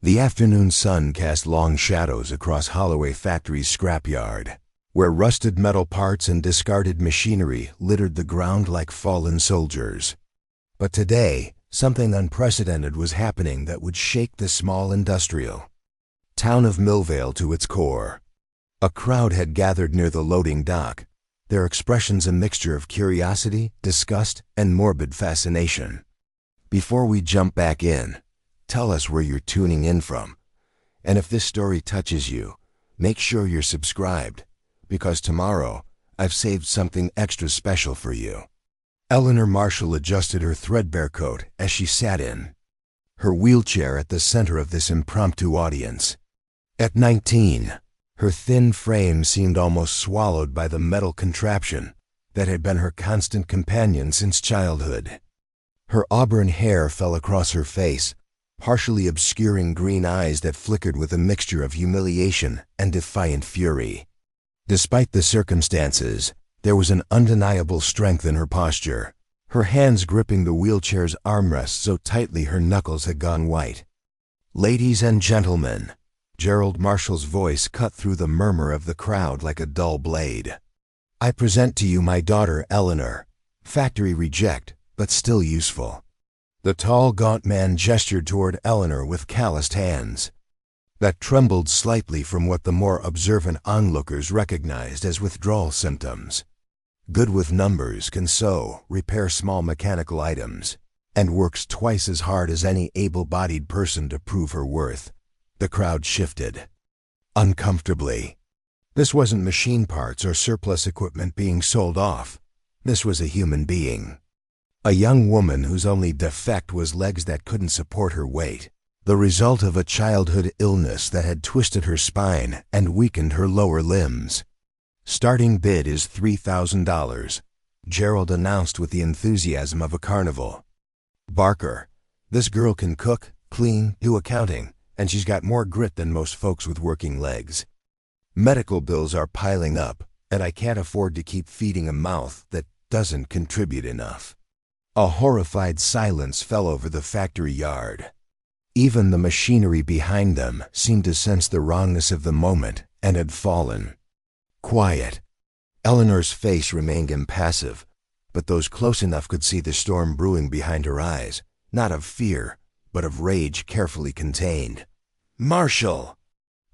The afternoon sun cast long shadows across Holloway Factory's scrapyard, where rusted metal parts and discarded machinery littered the ground like fallen soldiers. But today, something unprecedented was happening that would shake the small industrial town of Millvale to its core. A crowd had gathered near the loading dock, their expressions a mixture of curiosity, disgust, and morbid fascination. Before we jump back in, tell us where you're tuning in from. And if this story touches you, make sure you're subscribed, because tomorrow I've saved something extra special for you. Eleanor Marshall adjusted her threadbare coat as she sat in her wheelchair at the center of this impromptu audience. At 19, her thin frame seemed almost swallowed by the metal contraption that had been her constant companion since childhood. Her auburn hair fell across her face, partially obscuring green eyes that flickered with a mixture of humiliation and defiant fury. Despite the circumstances, there was an undeniable strength in her posture, her hands gripping the wheelchair's armrests so tightly her knuckles had gone white. "Ladies and gentlemen," Gerald Marshall's voice cut through the murmur of the crowd like a dull blade. "I present to you my daughter Eleanor, factory reject, but still useful." The tall, gaunt man gestured toward Eleanor with calloused hands that trembled slightly from what the more observant onlookers recognized as withdrawal symptoms. Good with numbers can sew, repair small mechanical items, and works twice as hard as any able-bodied person to prove her worth. The crowd shifted uncomfortably. This wasn't machine parts or surplus equipment being sold off. This was a human being. A young woman whose only defect was legs that couldn't support her weight, the result of a childhood illness that had twisted her spine and weakened her lower limbs. "Starting bid is $3,000, Gerald announced with the enthusiasm of a carnival. "Barker, this girl can cook, clean, do accounting, and she's got more grit than most folks with working legs. Medical bills are piling up, and I can't afford to keep feeding a mouth that doesn't contribute enough." A horrified silence fell over the factory yard. Even the machinery behind them seemed to sense the wrongness of the moment and had fallen. Quiet. Eleanor's face remained impassive, but those close enough could see the storm brewing behind her eyes, not of fear, but of rage carefully contained. "Marshall!"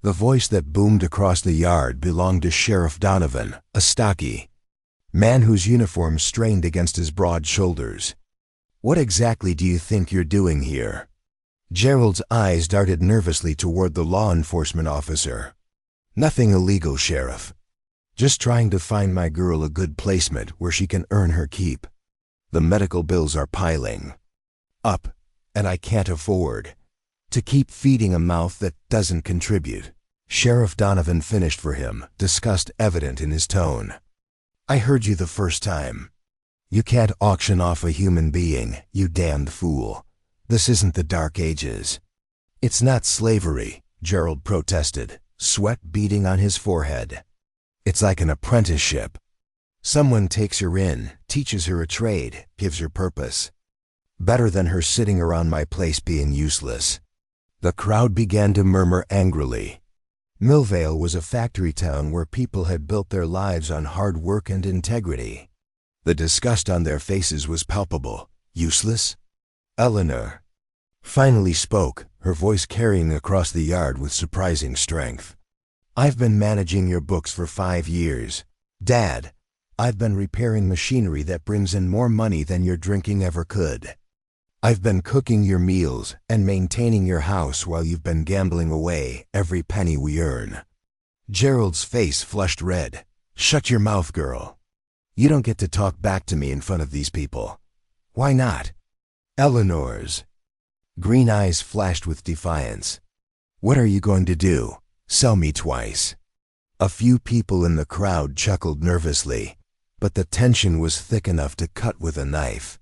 The voice that boomed across the yard belonged to Sheriff Donovan, a stocky man whose uniform strained against his broad shoulders. "What exactly do you think you're doing here?" Gerald's eyes darted nervously toward the law enforcement officer. "Nothing illegal, Sheriff. Just trying to find my girl a good placement where she can earn her keep. The medical bills are piling up, and I can't afford to keep feeding a mouth that doesn't contribute." Sheriff Donovan finished for him, disgust evident in his tone. "I heard you the first time. You can't auction off a human being, you damned fool. This isn't the Dark Ages." "It's not slavery," Gerald protested, sweat beading on his forehead. "It's like an apprenticeship. Someone takes her in, teaches her a trade, gives her purpose. Better than her sitting around my place being useless." The crowd began to murmur angrily. Millvale was a factory town where people had built their lives on hard work and integrity. The disgust on their faces was palpable. Useless? Eleanor finally spoke, her voice carrying across the yard with surprising strength. "I've been managing your books for 5 years. Dad, I've been repairing machinery that brings in more money than your drinking ever could. I've been cooking your meals and maintaining your house while you've been gambling away every penny we earn." Gerald's face flushed red. "Shut your mouth, girl. You don't get to talk back to me in front of these people." "Why not?" Eleanor's green eyes flashed with defiance. "What are you going to do? Sell me twice?" A few people in the crowd chuckled nervously, but the tension was thick enough to cut with a knife.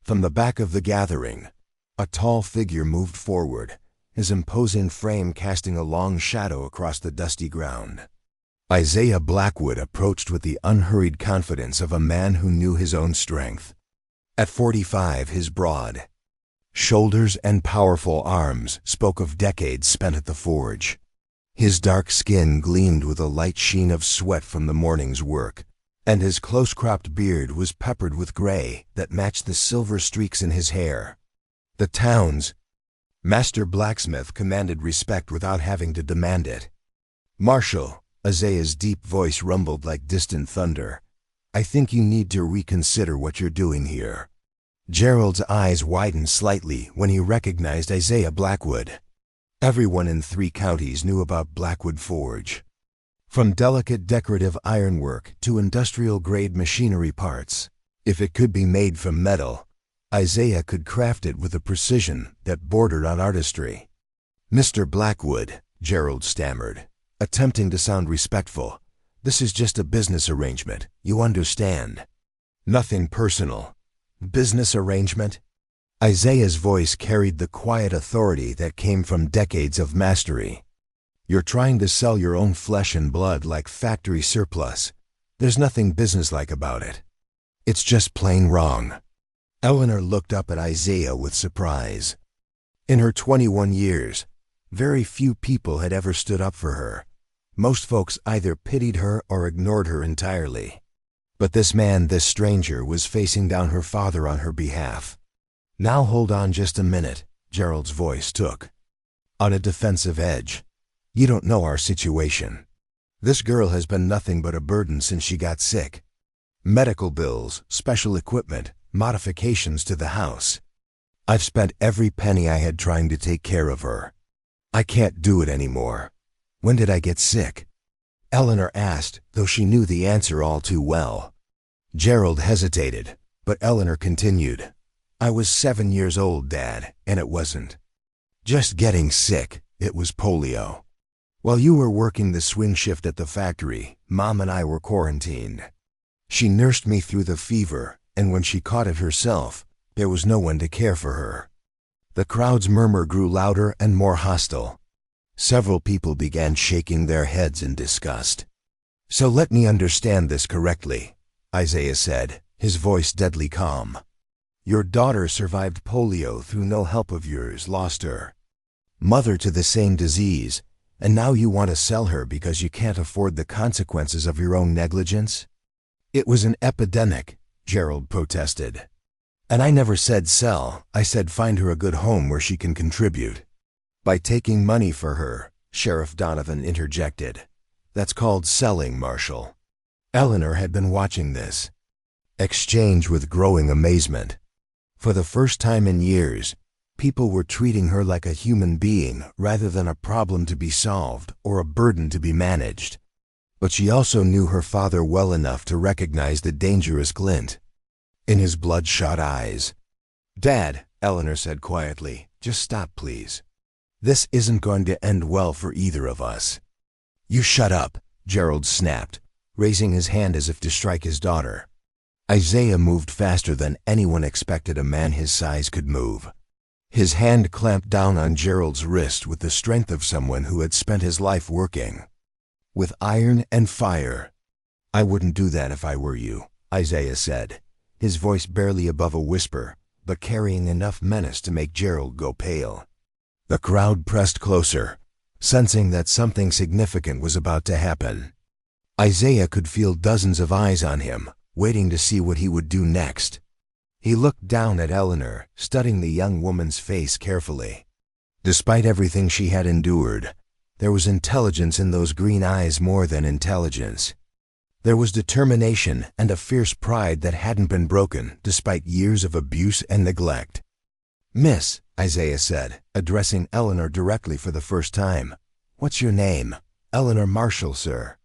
From the back of the gathering, a tall figure moved forward, his imposing frame casting a long shadow across the dusty ground. Isaiah Blackwood approached with the unhurried confidence of a man who knew his own strength. At 45, his broad Shoulders and powerful arms spoke of decades spent at the forge. His dark skin gleamed with a light sheen of sweat from the morning's work, and his close-cropped beard was peppered with gray that matched the silver streaks in his hair. The town's master blacksmith commanded respect without having to demand it. "Marshall," Isaiah's deep voice rumbled like distant thunder, "I think you need to reconsider what you're doing here." Gerald's eyes widened slightly when he recognized Isaiah Blackwood. Everyone in 3 counties knew about Blackwood Forge. From delicate decorative ironwork to industrial-grade machinery parts, if it could be made from metal, Isaiah could craft it with a precision that bordered on artistry. "Mr. Blackwood," Gerald stammered, attempting to sound respectful, "this is just a business arrangement, you understand. Nothing personal." "Business arrangement?" Isaiah's voice carried the quiet authority that came from decades of mastery. "You're trying to sell your own flesh and blood like factory surplus. There's nothing businesslike about it. It's just plain wrong." Eleanor looked up at Isaiah with surprise. In her 21 years, very few people had ever stood up for her. Most folks either pitied her or ignored her entirely. But this man, this stranger, was facing down her father on her behalf. "Now hold on just a minute," Gerald's voice took on a defensive edge. "You don't know our situation. This girl has been nothing but a burden since she got sick. Medical bills, special equipment, modifications to the house. I've spent every penny I had trying to take care of her. I can't do it anymore. When did I get sick?" Eleanor asked, though she knew the answer all too well. Gerald hesitated, but Eleanor continued. "I was 7 years old, Dad, and it wasn't just getting sick, it was polio. While you were working the swing shift at the factory, Mom and I were quarantined. She nursed me through the fever, and when she caught it herself, there was no one to care for her." The crowd's murmur grew louder and more hostile. Several people began shaking their heads in disgust. "So let me understand this correctly," Isaiah said, his voice deadly calm. "Your daughter survived polio through no help of yours, lost her mother to the same disease, and now you want to sell her because you can't afford the consequences of your own negligence?" "It was an epidemic," Gerald protested. "And I never said sell, I said find her a good home where she can contribute." "By taking money for her," Sheriff Donovan interjected. "That's called selling, Marshall." Eleanor had been watching this exchange with growing amazement. For the first time in years, people were treating her like a human being rather than a problem to be solved or a burden to be managed. But she also knew her father well enough to recognize the dangerous glint in his bloodshot eyes. "Dad," Eleanor said quietly, "just stop, please. This isn't going to end well for either of us." "You shut up," Gerald snapped, raising his hand as if to strike his daughter. Isaiah moved faster than anyone expected a man his size could move. His hand clamped down on Gerald's wrist with the strength of someone who had spent his life working with iron and fire. "I wouldn't do that if I were you," Isaiah said, his voice barely above a whisper, but carrying enough menace to make Gerald go pale. The crowd pressed closer, sensing that something significant was about to happen. Isaiah could feel dozens of eyes on him, waiting to see what he would do next. He looked down at Eleanor, studying the young woman's face carefully. Despite everything she had endured, there was intelligence in those green eyes more than intelligence. There was determination and a fierce pride that hadn't been broken despite years of abuse and neglect. "Miss," Isaiah said, addressing Eleanor directly for the first time, "what's your name?" "Eleanor Marshall, sir.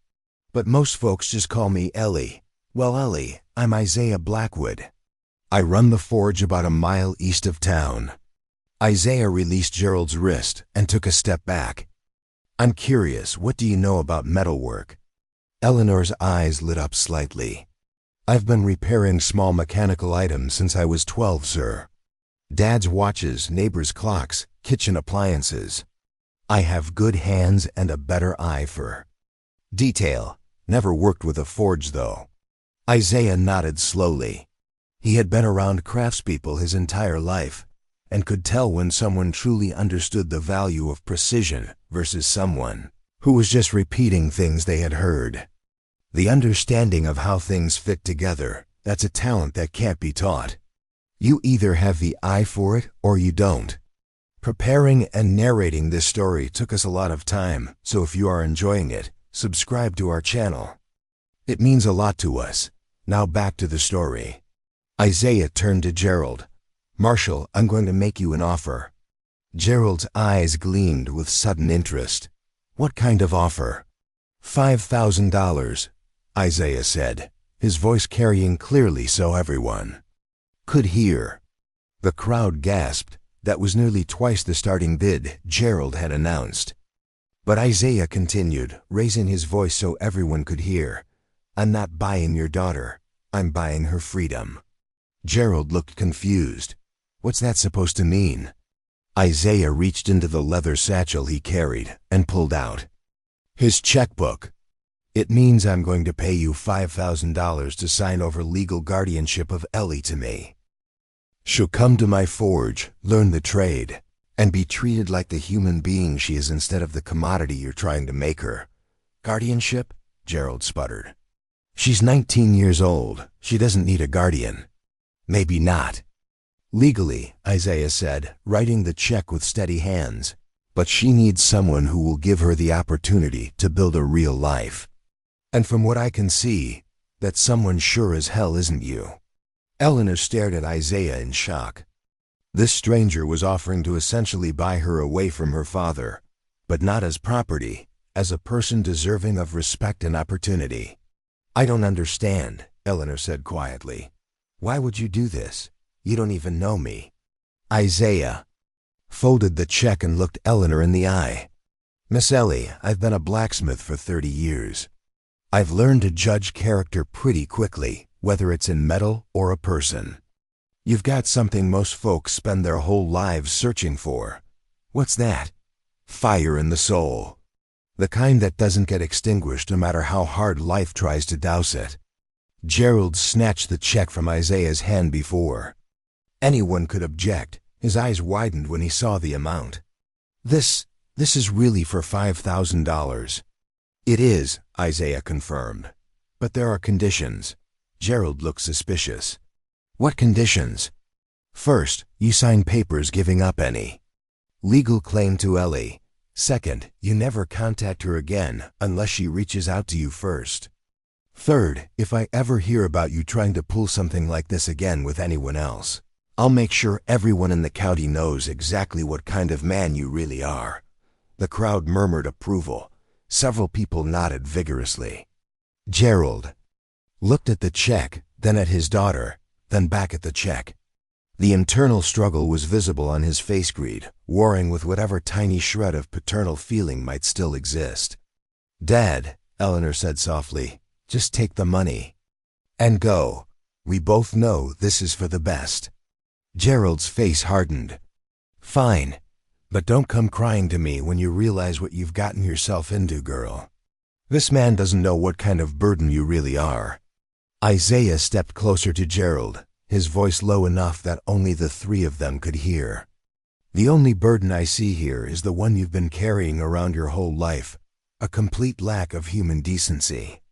But most folks just call me Ellie." "Well, Ellie, I'm Isaiah Blackwood. I run the forge about a mile east of town." Isaiah released Gerald's wrist and took a step back. "I'm curious, what do you know about metalwork?" Eleanor's eyes lit up slightly. "I've been repairing small mechanical items since I was 12, sir. Dad's watches, neighbors' clocks, kitchen appliances. I have good hands and a better eye for detail. Never worked with a forge, though." Isaiah nodded slowly. He had been around craftspeople his entire life, and could tell when someone truly understood the value of precision versus someone who was just repeating things they had heard. The understanding of how things fit together, that's a talent that can't be taught. You either have the eye for it or you don't. Preparing and narrating this story took us a lot of time, so if you are enjoying it, subscribe to our channel. It means a lot to us. Now back to the story. Isaiah turned to Gerald. "Marshall, I'm going to make you an offer." Gerald's eyes gleamed with sudden interest. "What kind of offer?" $5,000, Isaiah said, his voice carrying clearly so everyone could hear. The crowd gasped. That was nearly twice the starting bid Gerald had announced. But Isaiah continued, raising his voice so everyone could hear. "I'm not buying your daughter. I'm buying her freedom." Gerald looked confused. What's that supposed to mean? Isaiah reached into the leather satchel he carried and pulled out his checkbook. "It means I'm going to pay you $5,000 to sign over legal guardianship of Ellie to me. She'll come to my forge, learn the trade, and be treated like the human being she is instead of the commodity you're trying to make her." "Guardianship?" Gerald sputtered. "She's 19 years old. She doesn't need a guardian." "Maybe not." "Legally," Isaiah said, writing the check with steady hands. "But she needs someone who will give her the opportunity to build a real life. And from what I can see, that someone sure as hell isn't you." Eleanor stared at Isaiah in shock. This stranger was offering to essentially buy her away from her father, but not as property, as a person deserving of respect and opportunity. "I don't understand," Eleanor said quietly. "Why would you do this? You don't even know me." Isaiah folded the check and looked Eleanor in the eye. "Miss Ellie, I've been a blacksmith for 30 years. I've learned to judge character pretty quickly, whether it's in metal or a person. You've got something most folks spend their whole lives searching for. What's that? Fire in the soul. The kind that doesn't get extinguished no matter how hard life tries to douse it." Gerald snatched the check from Isaiah's hand before anyone could object. His eyes widened when he saw the amount. This is really for $5,000. "It is," Isaiah confirmed. "But there are conditions." Gerald looked suspicious. "What conditions?" "First, you sign papers giving up any legal claim to Ellie. Second, you never contact her again unless she reaches out to you first. Third, if I ever hear about you trying to pull something like this again with anyone else, I'll make sure everyone in the county knows exactly what kind of man you really are." The crowd murmured approval. Several people nodded vigorously. Gerald looked at the check, then at his daughter, then back at the check. The internal struggle was visible on his face greed, warring with whatever tiny shred of paternal feeling might still exist. "Dad," Eleanor said softly, "just take the money and go. We both know this is for the best." Gerald's face hardened. "Fine, but don't come crying to me when you realize what you've gotten yourself into, girl. This man doesn't know what kind of burden you really are." Isaiah stepped closer to Gerald, his voice low enough that only the three of them could hear. "The only burden I see here is the one you've been carrying around your whole life, a complete lack of human decency."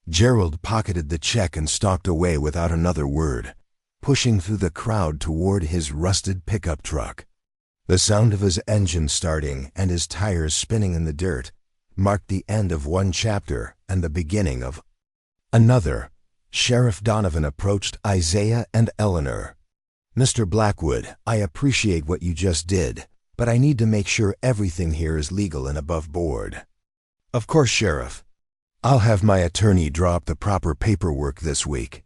Gerald pocketed the check and stalked away without another word, pushing through the crowd toward his rusted pickup truck. The sound of his engine starting and his tires spinning in the dirt marked the end of one chapter and the beginning of another. Sheriff Donovan approached Isaiah and Eleanor. "Mr. Blackwood, I appreciate what you just did, but I need to make sure everything here is legal and above board." "Of course, Sheriff. I'll have my attorney draw up the proper paperwork this week.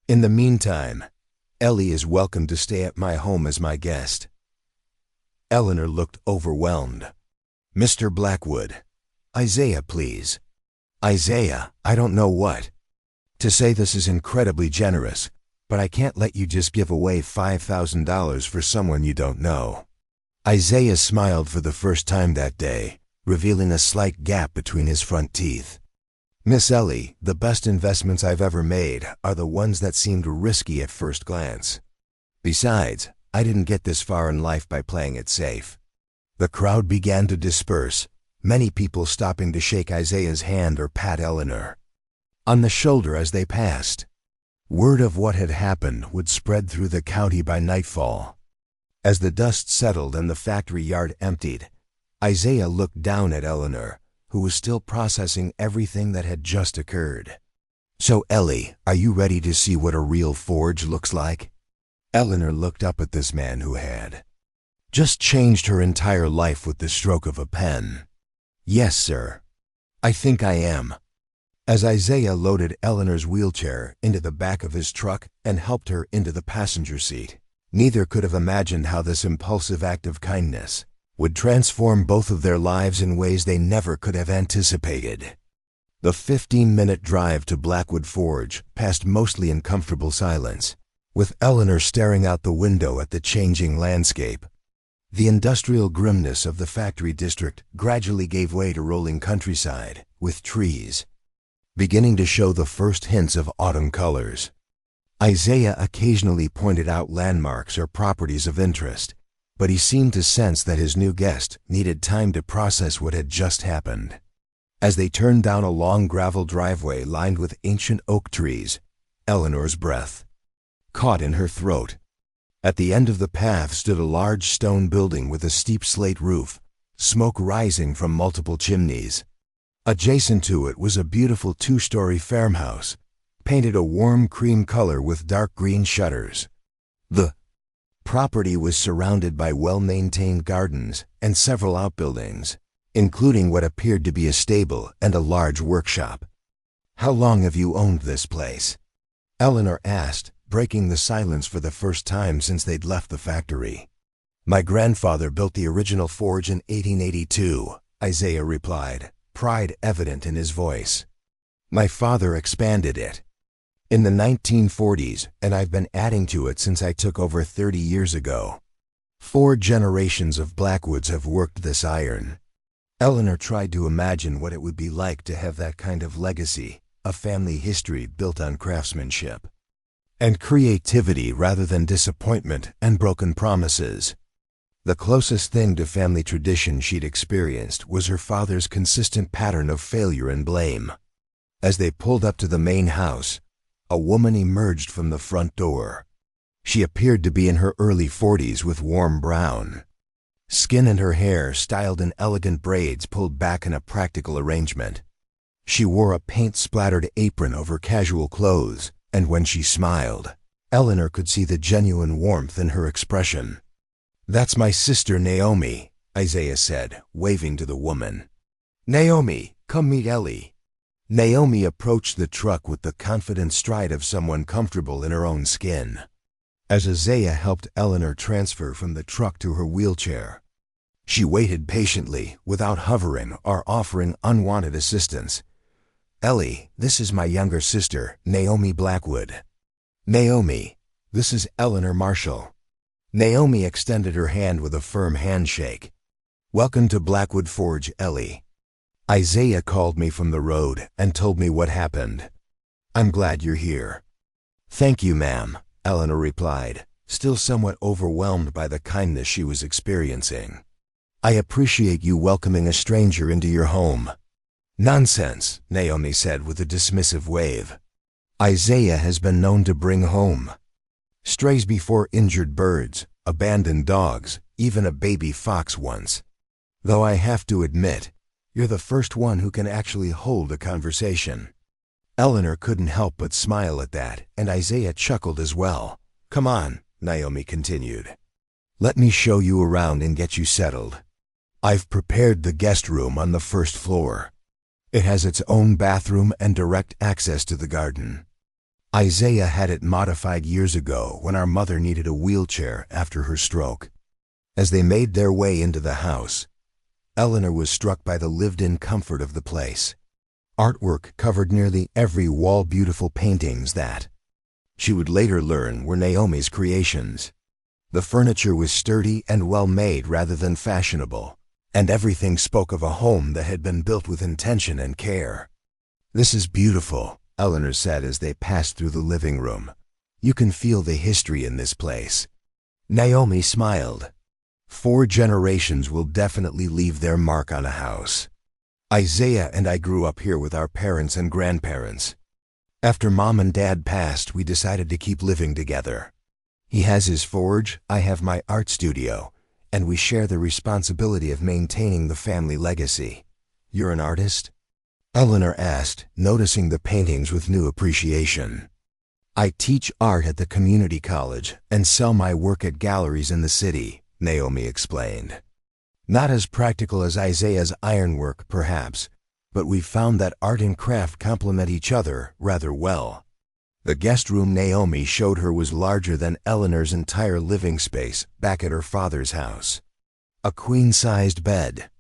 In the meantime, Ellie is welcome to stay at my home as my guest." Eleanor looked overwhelmed. "Mr. Blackwood, Isaiah, please." "Isaiah, I don't know what to say. This is incredibly generous, but I can't let you just give away $5,000 for someone you don't know." Isaiah smiled for the first time that day, revealing a slight gap between his front teeth. "Miss Ellie, the best investments I've ever made are the ones that seemed risky at first glance. Besides, I didn't get this far in life by playing it safe." The crowd began to disperse, many people stopping to shake Isaiah's hand or pat Eleanor on the shoulder as they passed. Word of what had happened would spread through the county by nightfall. As the dust settled and the factory yard emptied, Isaiah looked down at Eleanor, who was still processing everything that had just occurred. "So, Ellie, are you ready to see what a real forge looks like?" Eleanor looked up at this man who had just changed her entire life with the stroke of a pen. "Yes, sir. I think I am." As Isaiah loaded Eleanor's wheelchair into the back of his truck and helped her into the passenger seat, neither could have imagined how this impulsive act of kindness would transform both of their lives in ways they never could have anticipated. The 15-minute drive to Blackwood Forge passed mostly in comfortable silence, with Eleanor staring out the window at the changing landscape. The industrial grimness of the factory district gradually gave way to rolling countryside, with trees beginning to show the first hints of autumn colors. Isaiah occasionally pointed out landmarks or properties of interest, but he seemed to sense that his new guest needed time to process what had just happened. As they turned down a long gravel driveway lined with ancient oak trees, Eleanor's breath caught in her throat. At the end of the path stood a large stone building with a steep slate roof, smoke rising from multiple chimneys. Adjacent to it was a beautiful two-story farmhouse, painted a warm cream color with dark green shutters. The property was surrounded by well-maintained gardens and several outbuildings, including what appeared to be a stable and a large workshop. "How long have you owned this place?" Eleanor asked, breaking the silence for the first time since they'd left the factory. "My grandfather built the original forge in 1882, Isaiah replied, pride evident in his voice. "My father expanded it in the 1940s, and I've been adding to it since I took over 30 years ago. 4 generations of Blackwoods have worked this iron." Eleanor tried to imagine what it would be like to have that kind of legacy, a family history built on craftsmanship and creativity rather than disappointment and broken promises. The closest thing to family tradition she'd experienced was her father's consistent pattern of failure and blame. As they pulled up to the main house, a woman emerged from the front door. She appeared to be in her early 40s with warm brown skin and her hair styled in elegant braids pulled back in a practical arrangement. She wore a paint-splattered apron over casual clothes, and when she smiled, Eleanor could see the genuine warmth in her expression. "That's my sister Naomi," Isaiah said, waving to the woman. "Naomi, come meet Ellie." Naomi approached the truck with the confident stride of someone comfortable in her own skin. As Isaiah helped Eleanor transfer from the truck to her wheelchair, she waited patiently, without hovering or offering unwanted assistance. "Ellie, this is my younger sister, Naomi Blackwood." "Naomi, this is Eleanor Marshall." Naomi extended her hand with a firm handshake. "Welcome to Blackwood Forge, Ellie. Isaiah called me from the road and told me what happened. I'm glad you're here." "Thank you, ma'am," Eleanor replied, still somewhat overwhelmed by the kindness she was experiencing. "I appreciate you welcoming a stranger into your home." "Nonsense," Naomi said with a dismissive wave. "Isaiah has been known to bring home strays before injured birds, abandoned dogs, even a baby fox once. Though I have to admit, you're the first one who can actually hold a conversation." Eleanor couldn't help but smile at that, and Isaiah chuckled as well. "Come on," Naomi continued. "Let me show you around and get you settled. I've prepared the guest room on the first floor. It has its own bathroom and direct access to the garden. Isaiah had it modified years ago when our mother needed a wheelchair after her stroke." As they made their way into the house, Eleanor was struck by the lived-in comfort of the place. Artwork covered nearly every wall, beautiful paintings that she would later learn were Naomi's creations. The furniture was sturdy and well-made rather than fashionable, and everything spoke of a home that had been built with intention and care. "This is beautiful," Eleanor said as they passed through the living room. "You can feel the history in this place." Naomi smiled. 4 generations will definitely leave their mark on a house. Isaiah and I grew up here with our parents and grandparents. After Mom and Dad passed, we decided to keep living together. He has his forge, I have my art studio, and we share the responsibility of maintaining the family legacy. You're an artist? Eleanor asked, noticing the paintings with new appreciation. I teach art at the community college and sell my work at galleries in the city, Naomi explained. Not as practical as Isaiah's ironwork, perhaps, but we've found that art and craft complement each other rather well. The guest room Naomi showed her was larger than Eleanor's entire living space back at her father's house. A queen-sized bed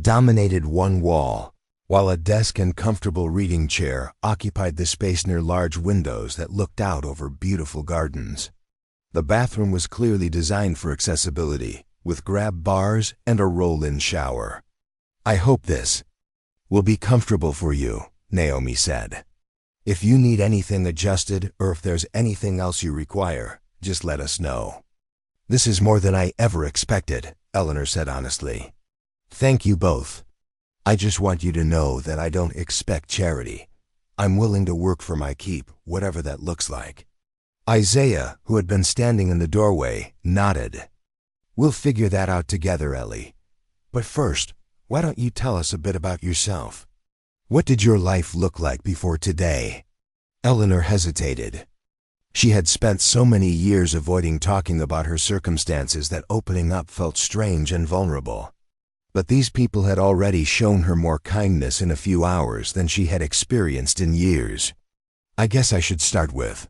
dominated one wall, while a desk and comfortable reading chair occupied the space near large windows that looked out over beautiful gardens. The bathroom was clearly designed for accessibility, with grab bars and a roll-in shower. I hope this will be comfortable for you, Naomi said. If you need anything adjusted or if there's anything else you require, just let us know. This is more than I ever expected, Eleanor said honestly. Thank you both. I just want you to know that I don't expect charity. I'm willing to work for my keep, whatever that looks like. Isaiah, who had been standing in the doorway, nodded. We'll figure that out together, Ellie. But first, why don't you tell us a bit about yourself? What did your life look like before today? Eleanor hesitated. She had spent so many years avoiding talking about her circumstances that opening up felt strange and vulnerable. But these people had already shown her more kindness in a few hours than she had experienced in years. I guess I should start with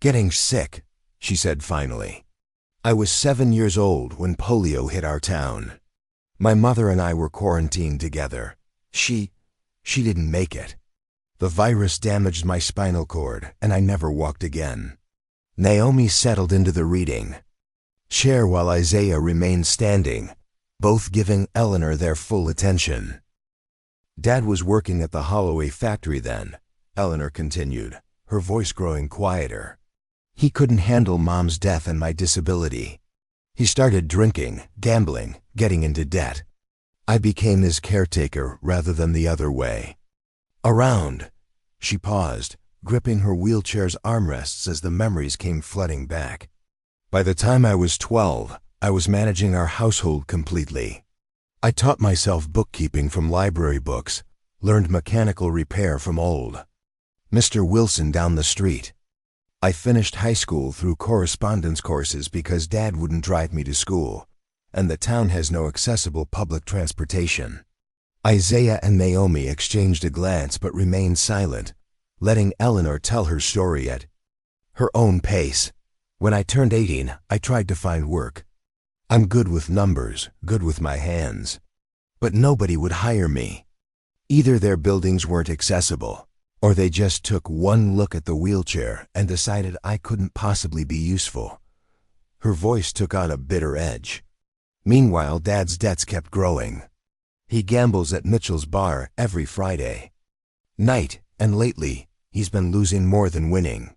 getting sick, she said finally. I was 7 years old when polio hit our town. My mother and I were quarantined together. She didn't make it. The virus damaged my spinal cord, and I never walked again. Naomi settled into the reading chair while Isaiah remained standing, both giving Eleanor their full attention. Dad was working at the Holloway Factory then, Eleanor continued, her voice growing quieter. He couldn't handle Mom's death and my disability. He started drinking, gambling, getting into debt. I became his caretaker rather than the other way. Around. She paused, gripping her wheelchair's armrests as the memories came flooding back. By the time I was 12, I was managing our household completely. I taught myself bookkeeping from library books, learned mechanical repair from old Mr. Wilson down the street. I finished high school through correspondence courses because Dad wouldn't drive me to school, and the town has no accessible public transportation. Isaiah and Naomi exchanged a glance but remained silent, letting Eleanor tell her story at her own pace. When I turned 18, I tried to find work. I'm good with numbers, good with my hands. But nobody would hire me. Either their buildings weren't accessible, or they just took one look at the wheelchair and decided I couldn't possibly be useful. Her voice took on a bitter edge. Meanwhile, Dad's debts kept growing. He gambles at Mitchell's bar every Friday night, and lately, he's been losing more than winning.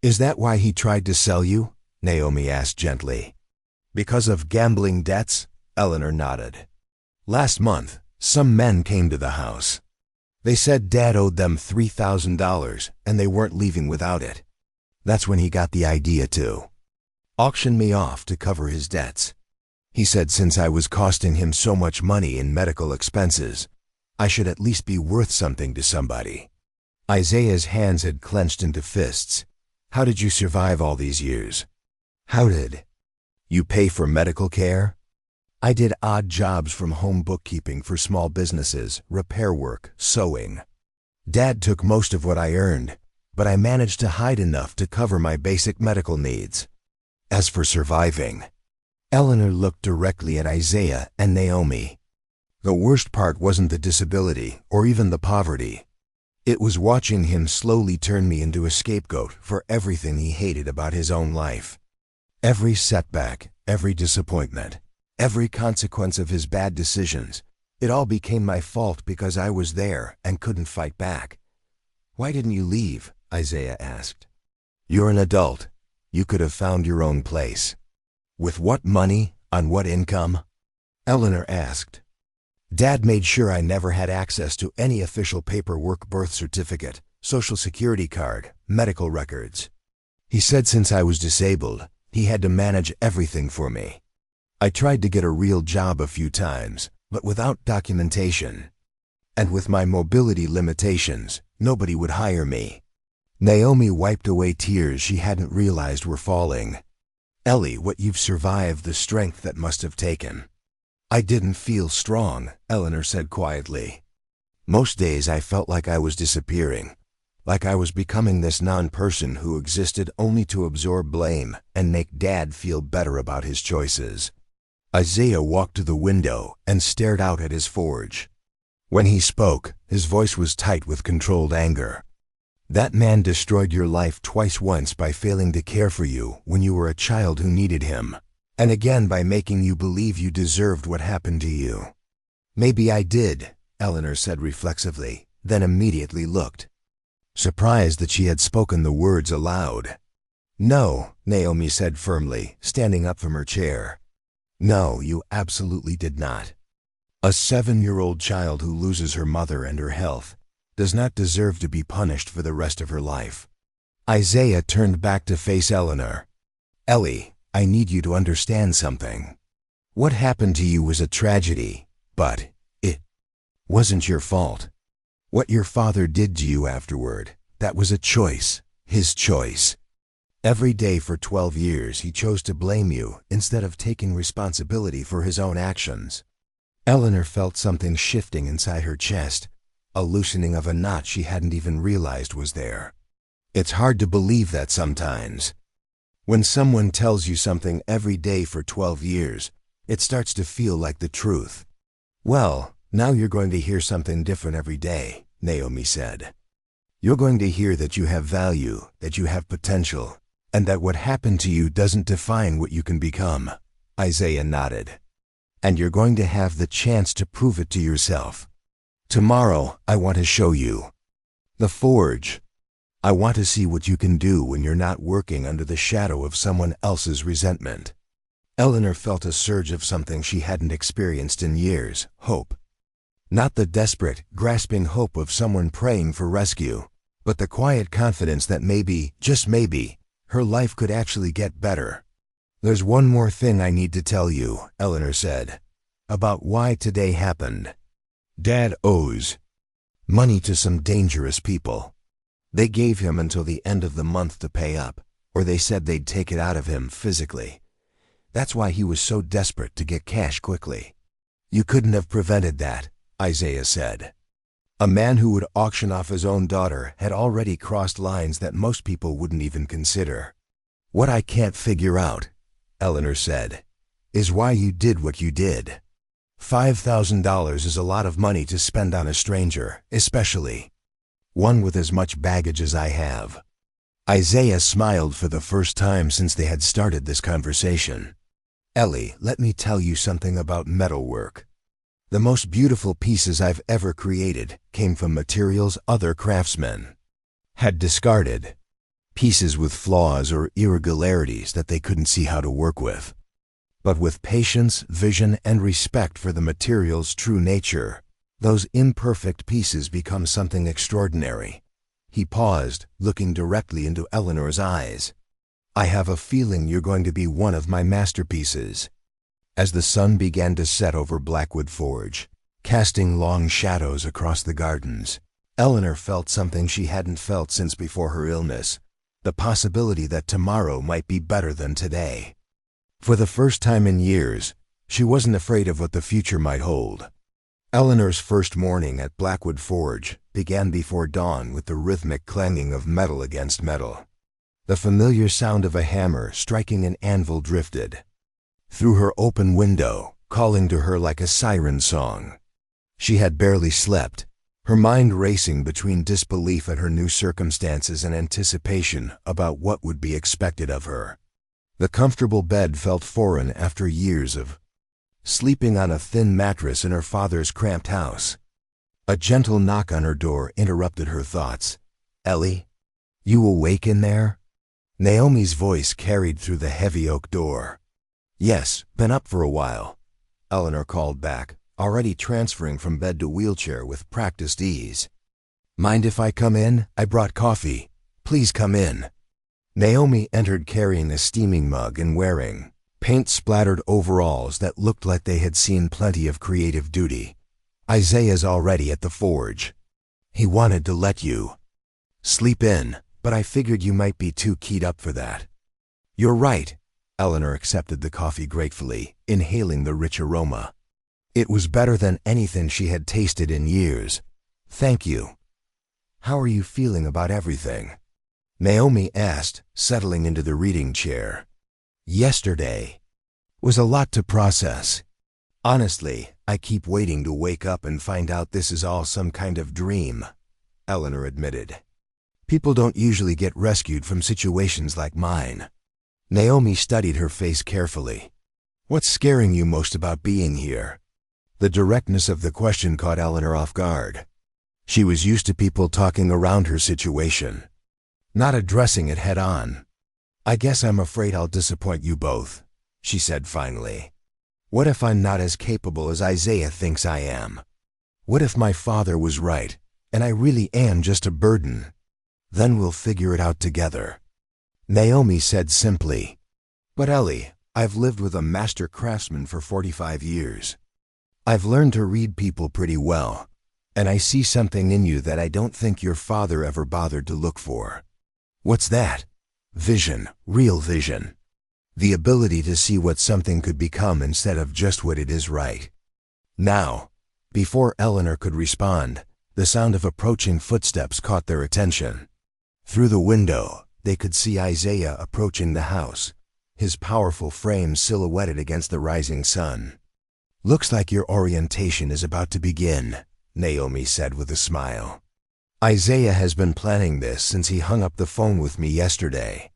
Is that why he tried to sell you? Naomi asked gently. Because of gambling debts? Eleanor nodded. Last month, some men came to the house. They said Dad owed them $3,000, and they weren't leaving without it. That's when he got the idea to auction me off to cover his debts. He said since I was costing him so much money in medical expenses, I should at least be worth something to somebody. Isaiah's hands had clenched into fists. How did you survive all these years? How did you pay for medical care? I did odd jobs from home bookkeeping for small businesses, repair work, sewing. Dad took most of what I earned, but I managed to hide enough to cover my basic medical needs. As for surviving, Eleanor looked directly at Isaiah and Naomi. The worst part wasn't the disability or even the poverty. It was watching him slowly turn me into a scapegoat for everything he hated about his own life. Every setback, every disappointment, every consequence of his bad decisions, it all became my fault because I was there and couldn't fight back. Why didn't you leave? Isaiah asked. You're an adult. You could have found your own place. With what money? On what income? Eleanor asked. Dad made sure I never had access to any official paperwork, birth certificate, social security card, medical records. He said since I was disabled, he had to manage everything for me. I tried to get a real job a few times, but without documentation. And with my mobility limitations, nobody would hire me. Naomi wiped away tears she hadn't realized were falling. Ellie, what you've survived, the strength that must have taken. I didn't feel strong, Eleanor said quietly. Most days I felt like I was disappearing, like I was becoming this non-person who existed only to absorb blame and make Dad feel better about his choices. Isaiah walked to the window and stared out at his forge. When he spoke, his voice was tight with controlled anger. That man destroyed your life twice, once by failing to care for you when you were a child who needed him, and again by making you believe you deserved what happened to you. Maybe I did, Eleanor said reflexively, then immediately looked, surprised that she had spoken the words aloud. No, Naomi said firmly, standing up from her chair. No, you absolutely did not. A 7-year-old child who loses her mother and her health does not deserve to be punished for the rest of her life. Isaiah turned back to face Eleanor. Ellie, I need you to understand something. What happened to you was a tragedy, but it wasn't your fault. What your father did to you afterward, that was a choice, his choice. Every day for 12 years he chose to blame you instead of taking responsibility for his own actions. Eleanor felt something shifting inside her chest, a loosening of a knot she hadn't even realized was there. It's hard to believe that sometimes. When someone tells you something every day for 12 years, it starts to feel like the truth. Well, now you're going to hear something different every day, Naomi said. You're going to hear that you have value, that you have potential, and that what happened to you doesn't define what you can become. Isaiah nodded. And you're going to have the chance to prove it to yourself. Tomorrow, I want to show you. The forge. I want to see what you can do when you're not working under the shadow of someone else's resentment. Eleanor felt a surge of something she hadn't experienced in years, hope. Not the desperate, grasping hope of someone praying for rescue, but the quiet confidence that maybe, just maybe, her life could actually get better. There's one more thing I need to tell you, Eleanor said, about why today happened. Dad owes money to some dangerous people. They gave him until the end of the month to pay up, or they said they'd take it out of him physically. That's why he was so desperate to get cash quickly. You couldn't have prevented that, Isaiah said. A man who would auction off his own daughter had already crossed lines that most people wouldn't even consider. What I can't figure out, Eleanor said, is why you did what you did. $5,000 is a lot of money to spend on a stranger, especially one with as much baggage as I have. Isaiah smiled for the first time since they had started this conversation. Ellie, let me tell you something about metalwork. The most beautiful pieces I've ever created came from materials other craftsmen had discarded. Pieces with flaws or irregularities that they couldn't see how to work with. But with patience, vision, and respect for the material's true nature, those imperfect pieces become something extraordinary. He paused, looking directly into Eleanor's eyes. I have a feeling you're going to be one of my masterpieces. As the sun began to set over Blackwood Forge, casting long shadows across the gardens, Eleanor felt something she hadn't felt since before her illness, the possibility that tomorrow might be better than today. For the first time in years, she wasn't afraid of what the future might hold. Eleanor's first morning at Blackwood Forge began before dawn with the rhythmic clanging of metal against metal. The familiar sound of a hammer striking an anvil drifted through her open window, calling to her like a siren song. She had barely slept, her mind racing between disbelief at her new circumstances and anticipation about what would be expected of her. The comfortable bed felt foreign after years of sleeping on a thin mattress in her father's cramped house. A gentle knock on her door interrupted her thoughts. Ellie, you awake in there? Naomi's voice carried through the heavy oak door. Yes, been up for a while, Eleanor called back, already transferring from bed to wheelchair with practiced ease. Mind if I come in? I brought coffee. Please come in. Naomi entered carrying a steaming mug and wearing paint-splattered overalls that looked like they had seen plenty of creative duty. Isaiah's already at the forge. He wanted to let you sleep in, but I figured you might be too keyed up for that. You're right. Eleanor accepted the coffee gratefully, inhaling the rich aroma. It was better than anything she had tasted in years. Thank you. How are you feeling about everything? Naomi asked, settling into the reading chair. Yesterday was a lot to process. Honestly, I keep waiting to wake up and find out this is all some kind of dream, Eleanor admitted. People don't usually get rescued from situations like mine. Naomi studied her face carefully. What's scaring you most about being here? The directness of the question caught Eleanor off guard. She was used to people talking around her situation, not addressing it head on. I guess I'm afraid I'll disappoint you both, she said finally. What if I'm not as capable as Isaiah thinks I am? What if my father was right, and I really am just a burden? Then we'll figure it out together. Naomi said simply, But Ellie, I've lived with a master craftsman for 45 years. I've learned to read people pretty well, and I see something in you that I don't think your father ever bothered to look for. What's that? Vision, real vision. The ability to see what something could become instead of just what it is right now. Before Eleanor could respond, the sound of approaching footsteps caught their attention. Through the window, they could see Isaiah approaching the house, his powerful frame silhouetted against the rising sun. Looks like your orientation is about to begin, Naomi said with a smile. Isaiah has been planning this since he hung up the phone with me yesterday.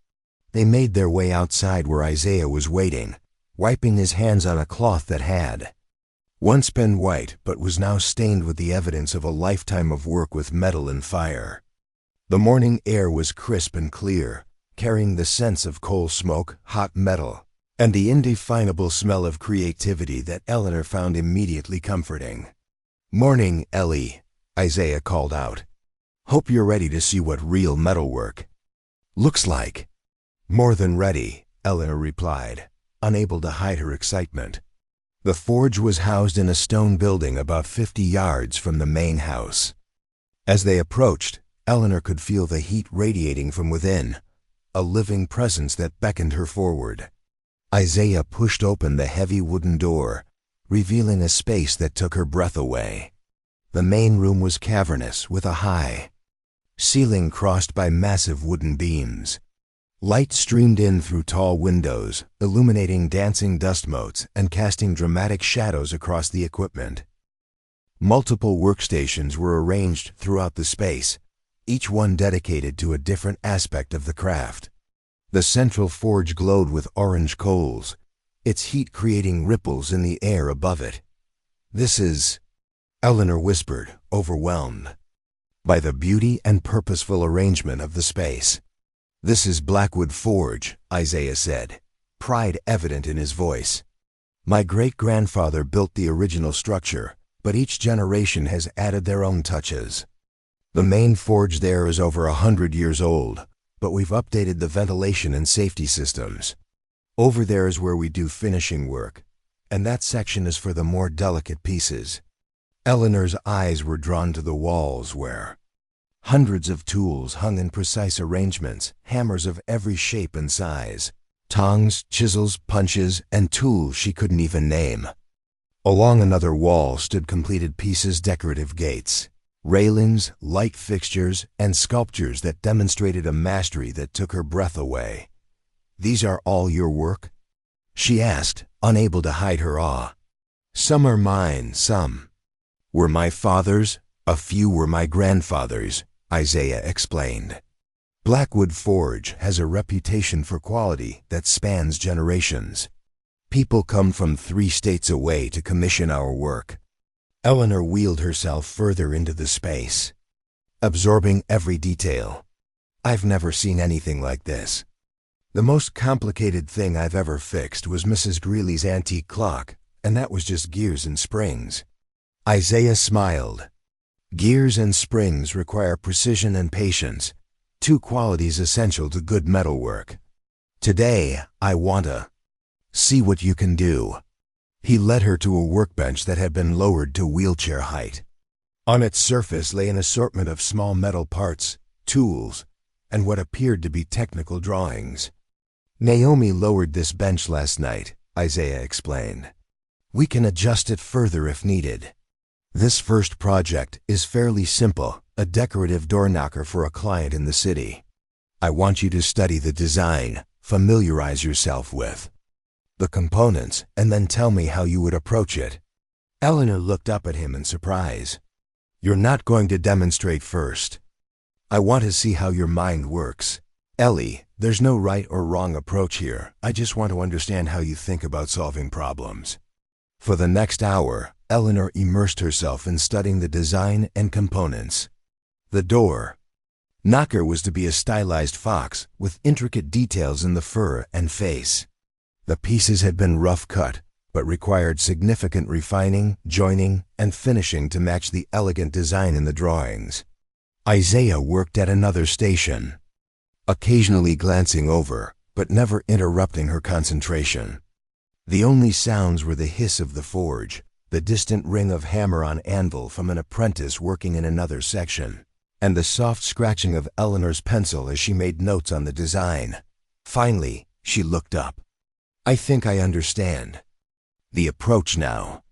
They made their way outside where Isaiah was waiting, wiping his hands on a cloth that had once been white but was now stained with the evidence of a lifetime of work with metal and fire. The morning air was crisp and clear, carrying the sense of coal smoke, hot metal, and the indefinable smell of creativity that Eleanor found immediately comforting. Morning, Ellie, Isaiah called out. Hope you're ready to see what real metalwork looks like. More than ready, Eleanor replied, unable to hide her excitement. The forge was housed in a stone building about 50 yards from the main house. As they approached, Eleanor could feel the heat radiating from within, a living presence that beckoned her forward. Isaiah pushed open the heavy wooden door, revealing a space that took her breath away. The main room was cavernous with a high ceiling crossed by massive wooden beams. Light streamed in through tall windows, illuminating dancing dust motes and casting dramatic shadows across the equipment. Multiple workstations were arranged throughout the space, each one dedicated to a different aspect of the craft. The central forge glowed with orange coals, its heat creating ripples in the air above it. This is, Eleanor whispered, overwhelmed by the beauty and purposeful arrangement of the space. This is Blackwood Forge, Isaiah said, pride evident in his voice. My great-grandfather built the original structure, but each generation has added their own touches. The main forge there is over 100 years old, but we've updated the ventilation and safety systems. Over there is where we do finishing work, and that section is for the more delicate pieces. Eleanor's eyes were drawn to the walls where hundreds of tools hung in precise arrangements, hammers of every shape and size, tongs, chisels, punches, and tools she couldn't even name. Along another wall stood completed pieces, decorative gates, railings, light fixtures, and sculptures that demonstrated a mastery that took her breath away. These are all your work? She asked, unable to hide her awe. Some are mine, some were my father's, a few were my grandfather's, Isaiah explained. Blackwood Forge has a reputation for quality that spans generations. People come from 3 states away to commission our work. Eleanor wheeled herself further into the space, absorbing every detail. I've never seen anything like this. The most complicated thing I've ever fixed was Mrs. Greeley's antique clock, and that was just gears and springs. Isaiah smiled. Gears and springs require precision and patience, two qualities essential to good metalwork. Today, I want to see what you can do. He led her to a workbench that had been lowered to wheelchair height. On its surface lay an assortment of small metal parts, tools, and what appeared to be technical drawings. Naomi lowered this bench last night, Isaiah explained. We can adjust it further if needed. This first project is fairly simple, a decorative door knocker for a client in the city. I want you to study the design, familiarize yourself with the components, and then tell me how you would approach it. Eleanor looked up at him in surprise. You're not going to demonstrate first. I want to see how your mind works. Ellie, there's no right or wrong approach here. I just want to understand how you think about solving problems. For the next hour, Eleanor immersed herself in studying the design and components. The door knocker was to be a stylized fox with intricate details in the fur and face. The pieces had been rough cut, but required significant refining, joining, and finishing to match the elegant design in the drawings. Isaiah worked at another station, occasionally glancing over, but never interrupting her concentration. The only sounds were the hiss of the forge, the distant ring of hammer on anvil from an apprentice working in another section, and the soft scratching of Eleanor's pencil as she made notes on the design. Finally, she looked up. I think I understand. The approach now.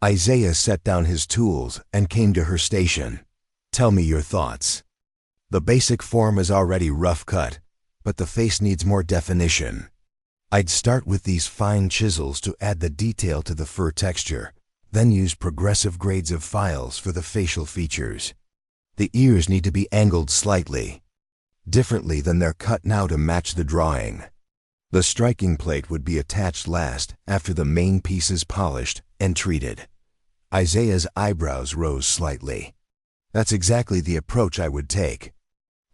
Isaiah set down his tools and came to her station. Tell me your thoughts. The basic form is already rough cut, but the face needs more definition. I'd start with these fine chisels to add the detail to the fur texture, then use progressive grades of files for the facial features. The ears need to be angled slightly, differently than they're cut now to match the drawing. The striking plate would be attached last, after the main piece is polished and treated. Isaiah's eyebrows rose slightly. That's exactly the approach I would take.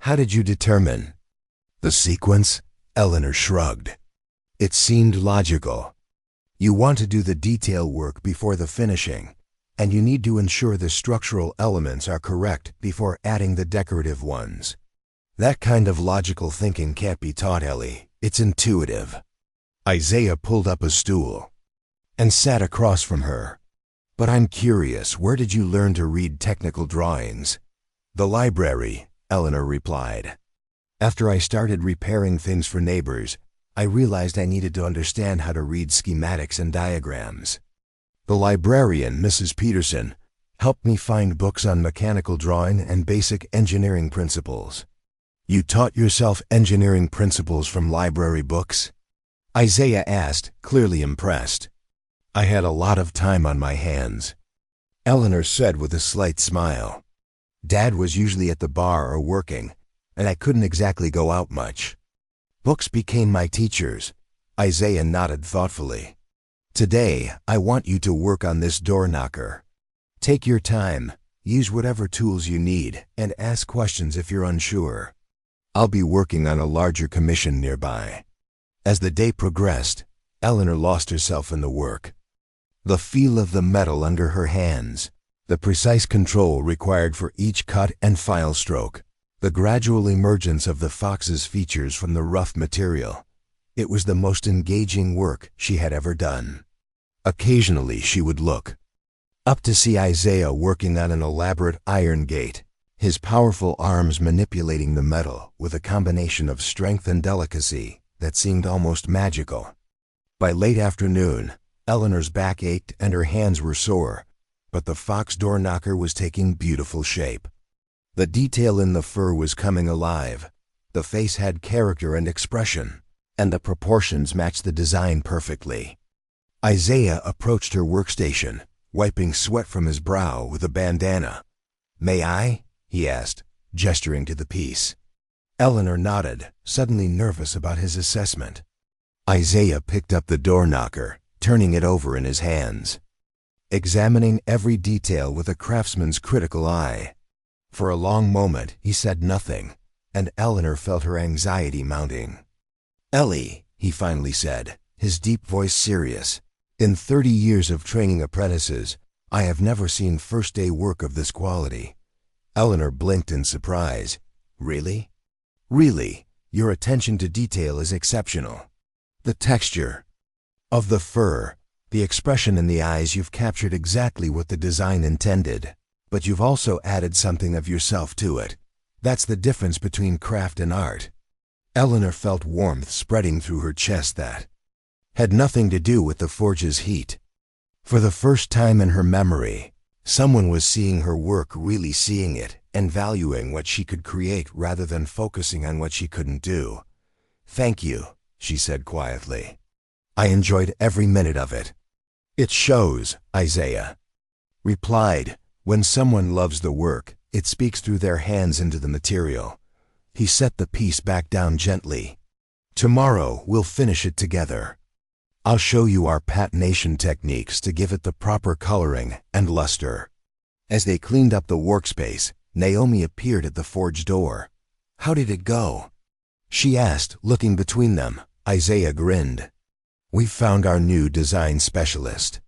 How did you determine the sequence? Eleanor shrugged. It seemed logical. You want to do the detail work before the finishing, and you need to ensure the structural elements are correct before adding the decorative ones. That kind of logical thinking can't be taught, Ellie. It's intuitive. Isaiah pulled up a stool and sat across from her. But I'm curious, where did you learn to read technical drawings? The library, Eleanor replied. After I started repairing things for neighbors, I realized I needed to understand how to read schematics and diagrams. The librarian, Mrs. Peterson, helped me find books on mechanical drawing and basic engineering principles. You taught yourself engineering principles from library books? Isaiah asked, clearly impressed. I had a lot of time on my hands, Eleanor said with a slight smile. Dad was usually at the bar or working, and I couldn't exactly go out much. Books became my teachers. Isaiah nodded thoughtfully. Today, I want you to work on this door knocker. Take your time, use whatever tools you need, and ask questions if you're unsure. I'll be working on a larger commission nearby. As the day progressed, Eleanor lost herself in the work. The feel of the metal under her hands, the precise control required for each cut and file stroke, the gradual emergence of the fox's features from the rough material. It was the most engaging work she had ever done. Occasionally she would look up to see Isaiah working on an elaborate iron gate, his powerful arms manipulating the metal with a combination of strength and delicacy that seemed almost magical. By late afternoon, Eleanor's back ached and her hands were sore, but the fox door knocker was taking beautiful shape. The detail in the fur was coming alive. The face had character and expression, and the proportions matched the design perfectly. Isaiah approached her workstation, wiping sweat from his brow with a bandana. May I? He asked, gesturing to the piece. Eleanor nodded, suddenly nervous about his assessment. Isaiah picked up the door knocker, turning it over in his hands, examining every detail with a craftsman's critical eye. For a long moment he said nothing, and Eleanor felt her anxiety mounting. "Ellie," he finally said, his deep voice serious, "in 30 years of training apprentices, I have never seen first-day work of this quality." Eleanor blinked in surprise. "Really?" "Really. Your attention to detail is exceptional. The texture of the fur, the expression in the eyes, you've captured exactly what the design intended. But you've also added something of yourself to it. That's the difference between craft and art." Eleanor felt warmth spreading through her chest that had nothing to do with the forge's heat. For the first time in her memory, someone was seeing her work, really seeing it, and valuing what she could create rather than focusing on what she couldn't do. "Thank you," she said quietly. "I enjoyed every minute of it." "It shows," Isaiah replied. "When someone loves the work, it speaks through their hands into the material." He set the piece back down gently. "Tomorrow we'll finish it together. I'll show you our patination techniques to give it the proper coloring and luster." As they cleaned up the workspace, Naomi appeared at the forge door. "How did it go?" she asked, looking between them. Isaiah grinned. "We found our new design specialist."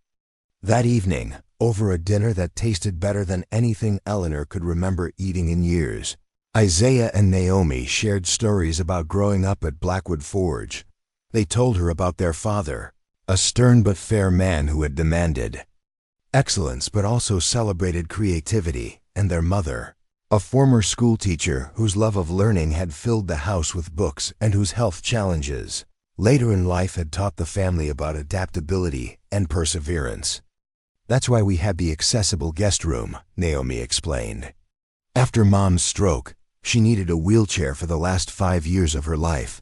That evening, over a dinner that tasted better than anything Eleanor could remember eating in years, Isaiah and Naomi shared stories about growing up at Blackwood Forge. They told her about their father, a stern but fair man who had demanded excellence but also celebrated creativity, and their mother, a former schoolteacher whose love of learning had filled the house with books and whose health challenges later in life had taught the family about adaptability and perseverance. "That's why we had the accessible guest room," Naomi explained. "After Mom's stroke, she needed a wheelchair for the last 5 years of her life.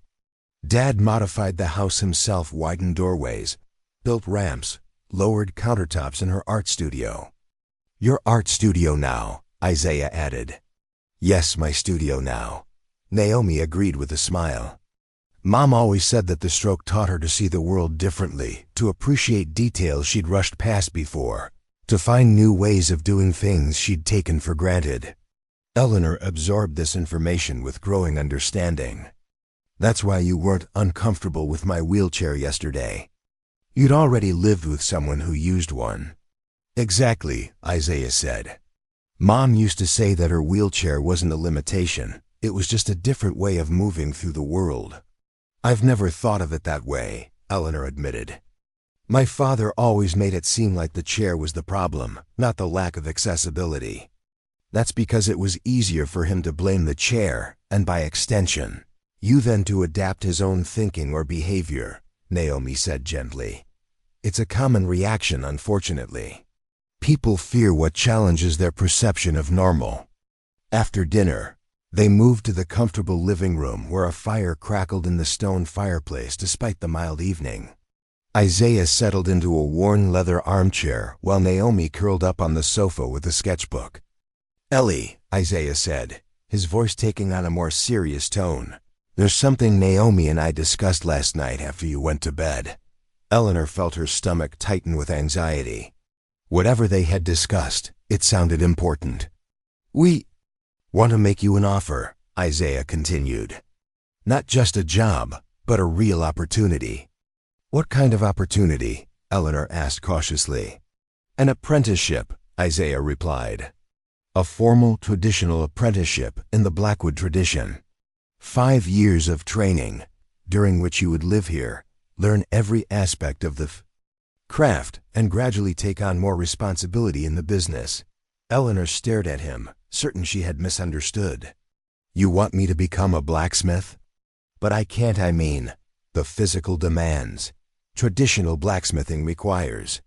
Dad modified the house himself, widened doorways, built ramps, lowered countertops in her art studio." "Your art studio now," Isaiah added. "Yes, my studio now," Naomi agreed with a smile. "Mom always said that the stroke taught her to see the world differently, to appreciate details she'd rushed past before, to find new ways of doing things she'd taken for granted." Eleanor absorbed this information with growing understanding. "That's why you weren't uncomfortable with my wheelchair yesterday. You'd already lived with someone who used one." "Exactly," Isaiah said. "Mom used to say that her wheelchair wasn't a limitation, it was just a different way of moving through the world." "I've never thought of it that way," Eleanor admitted. "My father always made it seem like the chair was the problem, not the lack of accessibility. That's because it was easier for him to blame the chair, and by extension, you than to adapt his own thinking or behavior," Naomi said gently. "It's a common reaction, unfortunately. People fear what challenges their perception of normal." After dinner, they moved to the comfortable living room where a fire crackled in the stone fireplace despite the mild evening. Isaiah settled into a worn leather armchair while Naomi curled up on the sofa with a sketchbook. "Ellie," Isaiah said, his voice taking on a more serious tone, "there's something Naomi and I discussed last night after you went to bed." Eleanor felt her stomach tighten with anxiety. Whatever they had discussed, it sounded important. "We want to make you an offer," Isaiah continued. "Not just a job, but a real opportunity." "What kind of opportunity?" Eleanor asked cautiously. "An apprenticeship," Isaiah replied. "A formal, traditional apprenticeship in the Blackwood tradition. 5 years of training, during which you would live here, learn every aspect of the craft, and gradually take on more responsibility in the business." Eleanor stared at him, certain she had misunderstood. "You want me to become a blacksmith?" "But I can't, I mean, the physical demands. Traditional blacksmithing requires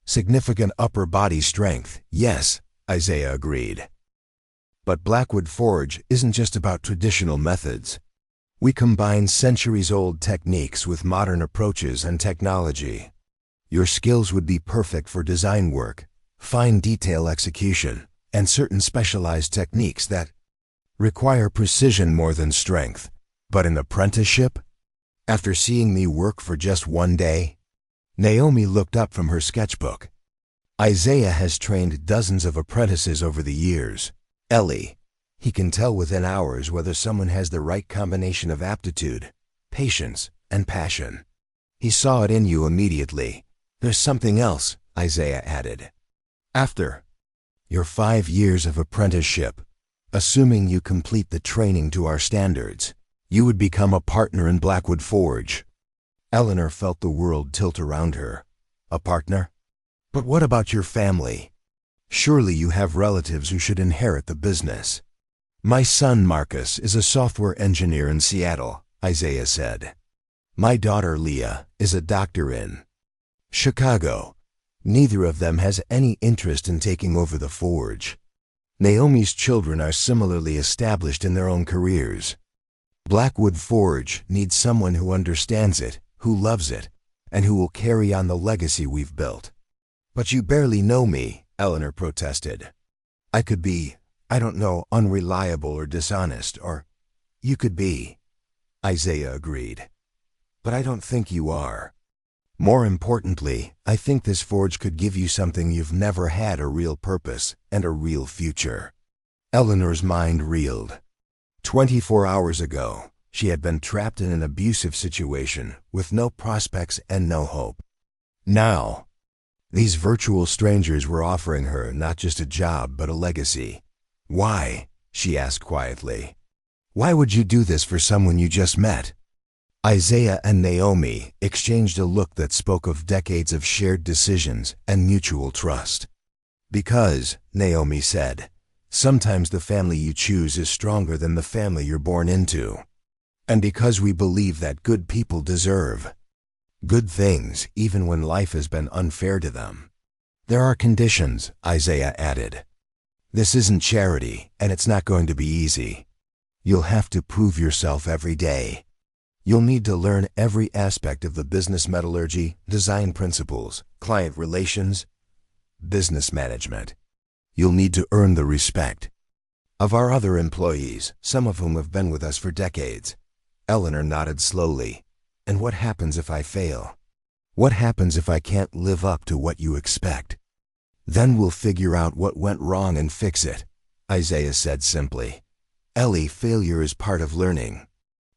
significant upper body strength." "Yes," Isaiah agreed. "But Blackwood Forge isn't just about traditional methods. We combine centuries-old techniques with modern approaches and technology. Your skills would be perfect for design work, fine detail execution, and certain specialized techniques that require precision more than strength. But an apprenticeship? After seeing me work for just 1 day?" Naomi looked up from her sketchbook. "Isaiah has trained dozens of apprentices over the years. Ellie, he can tell within hours whether someone has the right combination of aptitude, patience, and passion. He saw it in you immediately. There's something else, Isaiah added. After your 5 years of apprenticeship, assuming you complete the training to our standards, you would become a partner in Blackwood Forge. Eleanor felt the world tilt around her. A partner? But what about your family? Surely you have relatives who should inherit the business. My son Marcus is a software engineer in Seattle, Isaiah said. My daughter Leah is a doctor in Chicago. Neither of them has any interest in taking over the forge. Naomi's children are similarly established in their own careers. Blackwood Forge needs someone who understands it, who loves it, and who will carry on the legacy we've built. But you barely know me, Eleanor protested. I could be, unreliable or dishonest, or you could be, Isaiah agreed. But I don't think you are. More importantly, I think this forge could give you something you've never had: a real purpose and a real future. Eleanor's mind reeled. 24 hours ago, she had been trapped in an abusive situation with no prospects and no hope. Now, these virtual strangers were offering her not just a job but a legacy. Why? She asked quietly. Why would you do this for someone you just met? Isaiah and Naomi exchanged a look that spoke of decades of shared decisions and mutual trust. Because, Naomi said, sometimes the family you choose is stronger than the family you're born into. And because we believe that good people deserve good things even when life has been unfair to them. There are conditions, Isaiah added. This isn't charity, and it's not going to be easy. You'll have to prove yourself every day. You'll need to learn every aspect of the business metallurgy, design principles, client relations, business management. You'll need to earn the respect of our other employees, some of whom have been with us for decades. Eleanor nodded slowly. And what happens if I fail? What happens if I can't live up to what you expect? Then we'll figure out what went wrong and fix it, Isaiah said simply. Ellie, failure is part of learning.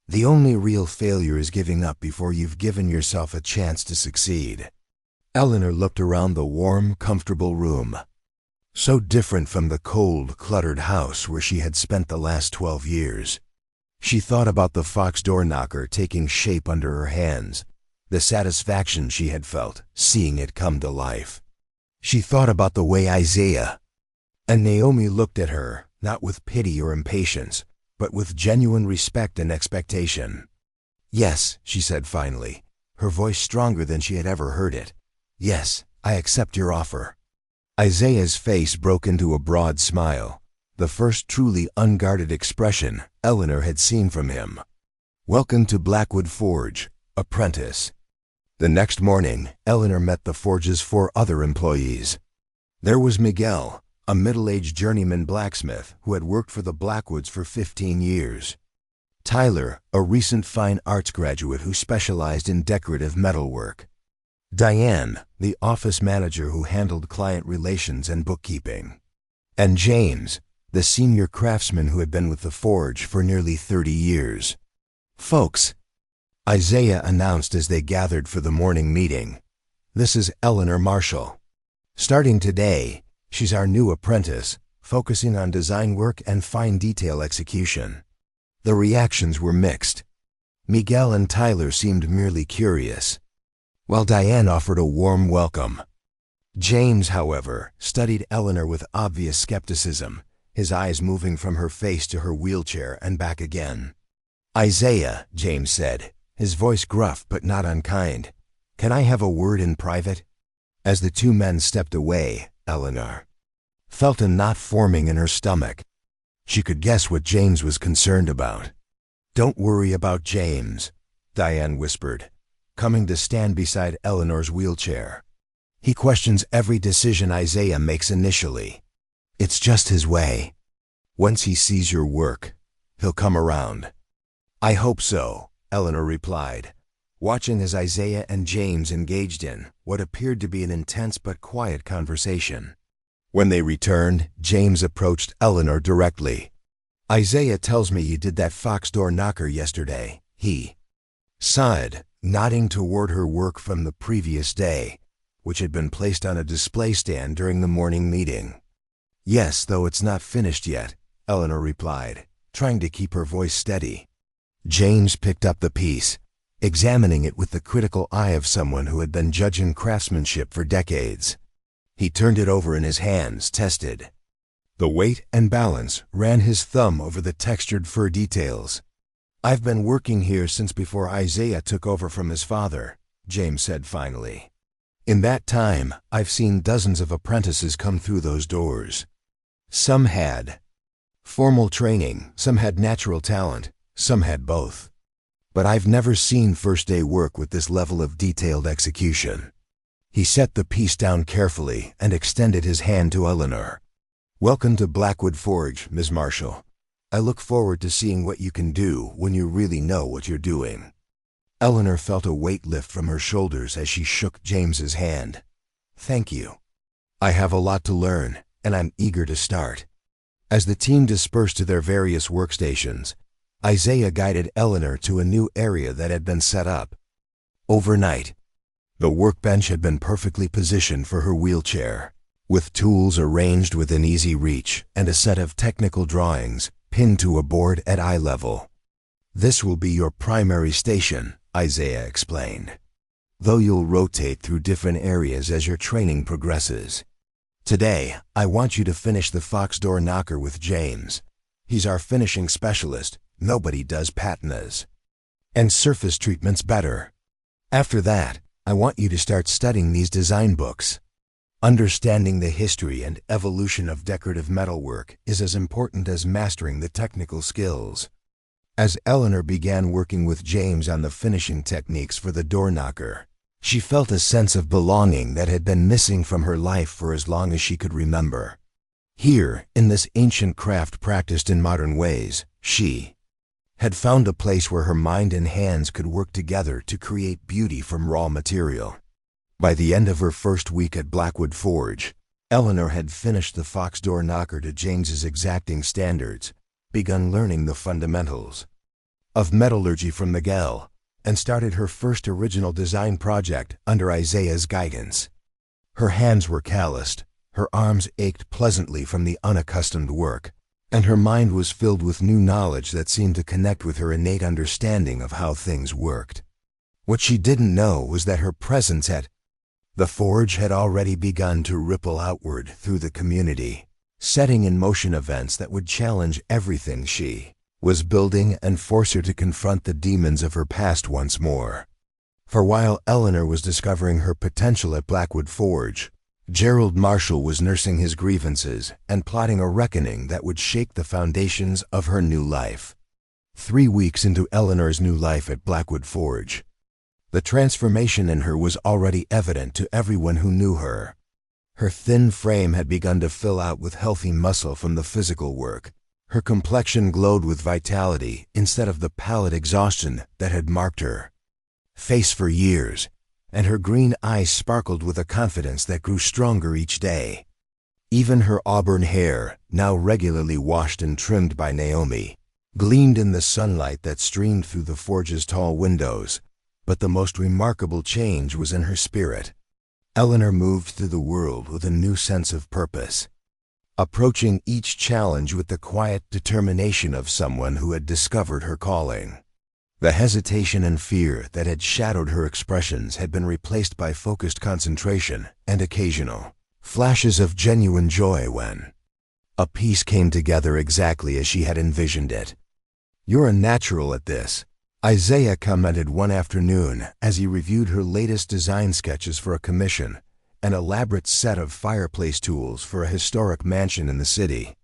The only real failure is giving up before you've given yourself a chance to succeed. Eleanor looked around the warm, comfortable room. So different from the cold, cluttered house where she had spent the last 12 years. She thought about the fox door knocker taking shape under her hands, the satisfaction she had felt seeing it come to life. She thought about the way Isaiah and Naomi looked at her, not with pity or impatience, but with genuine respect and expectation. Yes, she said finally, her voice stronger than she had ever heard it. Yes, I accept your offer. Isaiah's face broke into a broad smile, the first truly unguarded expression Eleanor had seen from him. Welcome to Blackwood Forge, apprentice. The next morning, Eleanor met the forge's 4 other employees. There was Miguel, a middle-aged journeyman blacksmith who had worked for the Blackwoods for 15 years. Tyler, a recent fine arts graduate who specialized in decorative metalwork. Diane, the office manager who handled client relations and bookkeeping. And James, the senior craftsman who had been with the forge for nearly 30 years. Folks, Isaiah announced as they gathered for the morning meeting, this is Eleanor Marshall. Starting today, she's our new apprentice, focusing on design work and fine detail execution. The reactions were mixed. Miguel and Tyler seemed merely curious, while Diane offered a warm welcome. James, however, studied Eleanor with obvious skepticism, his eyes moving from her face to her wheelchair and back again. Isaiah, James said, his voice gruff but not unkind, can I have a word in private? As the 2 men stepped away, Eleanor felt a knot forming in her stomach. She could guess what James was concerned about. Don't worry about James, Diane whispered, coming to stand beside Eleanor's wheelchair. He questions every decision Isaiah makes initially. It's just his way. Once he sees your work, he'll come around. I hope so, Eleanor replied, watching as Isaiah and James engaged in what appeared to be an intense but quiet conversation. When they returned, James approached Eleanor directly. Isaiah tells me you did that fox door knocker yesterday. He sighed, nodding toward her work from the previous day, which had been placed on a display stand during the morning meeting. Yes, though it's not finished yet, Eleanor replied, trying to keep her voice steady. James picked up the piece, examining it with the critical eye of someone who had been judging craftsmanship for decades. He turned it over in his hands, tested. The weight and balance ran his thumb over the textured fur details. "I've been working here since before Isaiah took over from his father," James said finally. "In that time, I've seen dozens of apprentices come through those doors. Some had formal training, some had natural talent, some had both. But I've never seen first-day work with this level of detailed execution." He set the piece down carefully and extended his hand to Eleanor. "Welcome to Blackwood Forge, Ms. Marshall. I look forward to seeing what you can do when you really know what you're doing." Eleanor felt a weight lift from her shoulders as she shook James's hand. "Thank you. I have a lot to learn, and I'm eager to start." As the team dispersed to their various workstations, Isaiah guided Eleanor to a new area that had been set up. Overnight, the workbench had been perfectly positioned for her wheelchair, with tools arranged within easy reach and a set of technical drawings pinned to a board at eye level. "This will be your primary station," Isaiah explained, "though you'll rotate through different areas as your training progresses. Today, I want you to finish the Fox door knocker with James. He's our finishing specialist. Nobody does patinas and surface treatments better. After that, I want you to start studying these design books. Understanding the history and evolution of decorative metalwork is as important as mastering the technical skills." As Eleanor began working with James on the finishing techniques for the door knocker, she felt a sense of belonging that had been missing from her life for as long as she could remember. Here, in this ancient craft practiced in modern ways, she had found a place where her mind and hands could work together to create beauty from raw material. By the end of her first week at Blackwood Forge, Eleanor had finished the Fox door knocker to James's exacting standards, begun learning the fundamentals of metallurgy from Miguel, and started her first original design project under Isaiah's guidance. Her hands were calloused, her arms ached pleasantly from the unaccustomed work, and her mind was filled with new knowledge that seemed to connect with her innate understanding of how things worked. What she didn't know was that her presence at the forge had already begun to ripple outward through the community, setting in motion events that would challenge everything she was building and force her to confront the demons of her past once more. For while Eleanor was discovering her potential at Blackwood Forge, Gerald Marshall was nursing his grievances and plotting a reckoning that would shake the foundations of her new life. 3 weeks into Eleanor's new life at Blackwood Forge, the transformation in her was already evident to everyone who knew her. Her thin frame had begun to fill out with healthy muscle from the physical work. Her complexion glowed with vitality instead of the pallid exhaustion that had marked her face for years, and her green eyes sparkled with a confidence that grew stronger each day. Even her auburn hair, now regularly washed and trimmed by Naomi, gleamed in the sunlight that streamed through the forge's tall windows. But the most remarkable change was in her spirit. Eleanor moved through the world with a new sense of purpose, approaching each challenge with the quiet determination of someone who had discovered her calling. The hesitation and fear that had shadowed her expressions had been replaced by focused concentration and occasional flashes of genuine joy when a piece came together exactly as she had envisioned it. "You're a natural at this," Isaiah commented one afternoon as he reviewed her latest design sketches for a commission, an elaborate set of fireplace tools for a historic mansion in the city.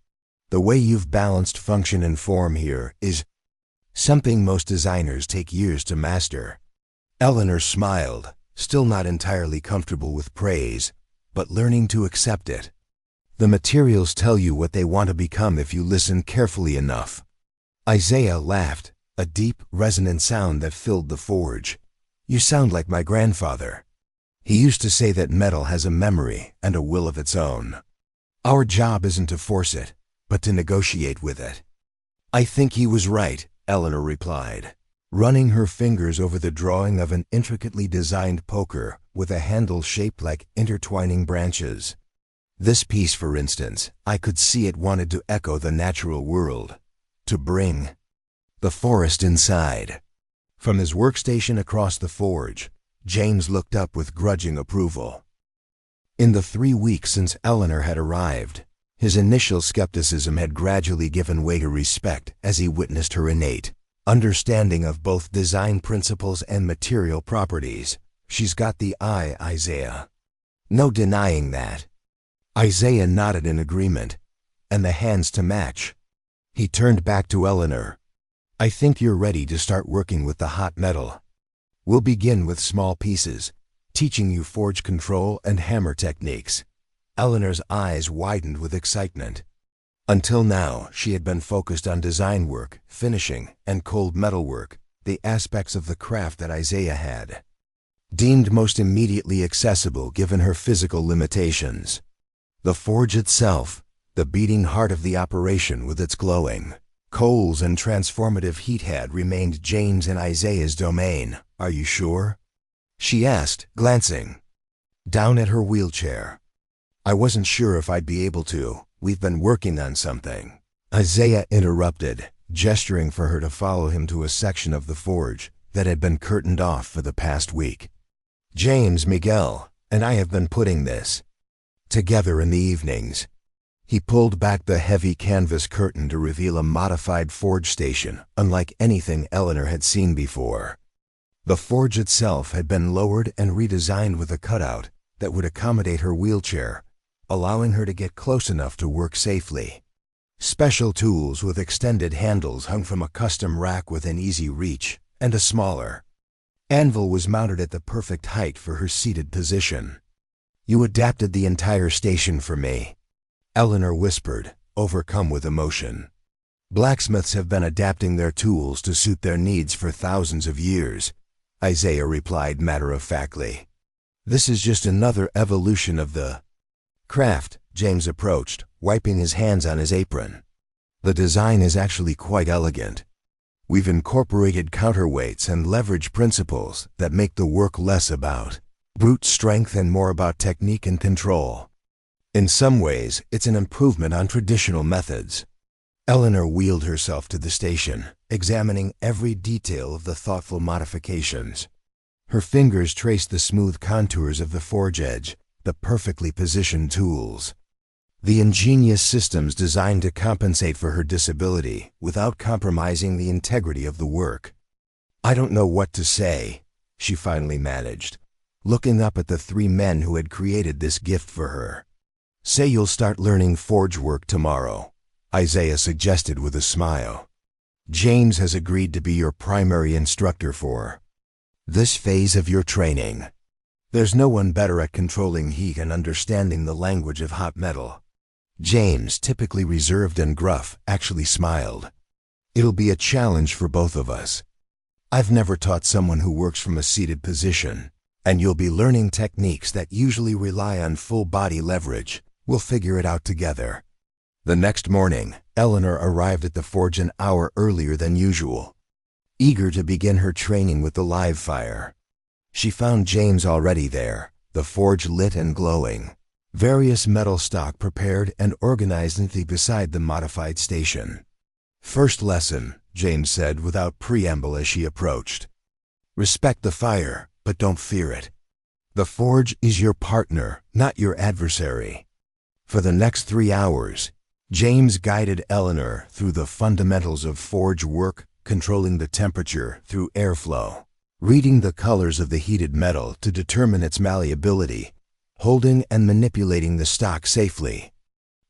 "The way you've balanced function and form here is something most designers take years to master." Eleanor smiled, still not entirely comfortable with praise, but learning to accept it. "The materials tell you what they want to become if you listen carefully enough." Isaiah laughed, a deep, resonant sound that filled the forge. "You sound like my grandfather. He used to say that metal has a memory and a will of its own. Our job isn't to force it, but to negotiate with it." "I think he was right," Eleanor replied, running her fingers over the drawing of an intricately designed poker with a handle shaped like intertwining branches. This piece, for instance, I could see it wanted to echo the natural world, to bring the forest inside. From his workstation across the forge, James looked up with grudging approval. In the 3 weeks since Eleanor had arrived, his initial skepticism had gradually given way to respect as he witnessed her innate understanding of both design principles and material properties. "She's got the eye, Isaiah. No denying that." Isaiah nodded in agreement, and the hands to match. He turned back to Eleanor. "I think you're ready to start working with the hot metal. We'll begin with small pieces, teaching you forge control and hammer techniques." Eleanor's eyes widened with excitement. Until now, she had been focused on design work, finishing, and cold metal work, the aspects of the craft that Isaiah had deemed most immediately accessible given her physical limitations. The forge itself, the beating heart of the operation with its glowing coals and transformative heat, had remained James and Isaiah's domain. "Are you sure?" she asked, glancing down at her wheelchair. "I wasn't sure if I'd be able to. We've been working on something." Isaiah interrupted, gesturing for her to follow him to a section of the forge that had been curtained off for the past week. "James, Miguel, and I have been putting this together in the evenings." He pulled back the heavy canvas curtain to reveal a modified forge station unlike anything Eleanor had seen before. The forge itself had been lowered and redesigned with a cutout that would accommodate her wheelchair, allowing her to get close enough to work safely. Special tools with extended handles hung from a custom rack within easy reach, and a smaller anvil was mounted at the perfect height for her seated position. "You adapted the entire station for me," Eleanor whispered, overcome with emotion. "Blacksmiths have been adapting their tools to suit their needs for thousands of years," Isaiah replied matter-of-factly. "This is just another evolution of the craft." James approached, wiping his hands on his apron. "The design is actually quite elegant. We've incorporated counterweights and leverage principles that make the work less about brute strength and more about technique and control. In some ways, it's an improvement on traditional methods." Eleanor wheeled herself to the station, examining every detail of the thoughtful modifications. Her fingers traced the smooth contours of the forge edge, the perfectly positioned tools, the ingenious systems designed to compensate for her disability without compromising the integrity of the work. "I don't know what to say," she finally managed, looking up at the 3 men who had created this gift for her. "Say you'll start learning forge work tomorrow," Isaiah suggested with a smile. "James has agreed to be your primary instructor for this phase of your training. There's no one better at controlling heat and understanding the language of hot metal." James, typically reserved and gruff, actually smiled. "It'll be a challenge for both of us. I've never taught someone who works from a seated position, and you'll be learning techniques that usually rely on full body leverage. We'll figure it out together." The next morning, Eleanor arrived at the forge an hour earlier than usual, eager to begin her training with the live fire. She found James already there, the forge lit and glowing, various metal stock prepared and organized neatly beside the modified station. "First lesson," James said without preamble as she approached. "Respect the fire, but don't fear it. The forge is your partner, not your adversary." For the next 3 hours, James guided Eleanor through the fundamentals of forge work, controlling the temperature through airflow, reading the colors of the heated metal to determine its malleability, holding and manipulating the stock safely,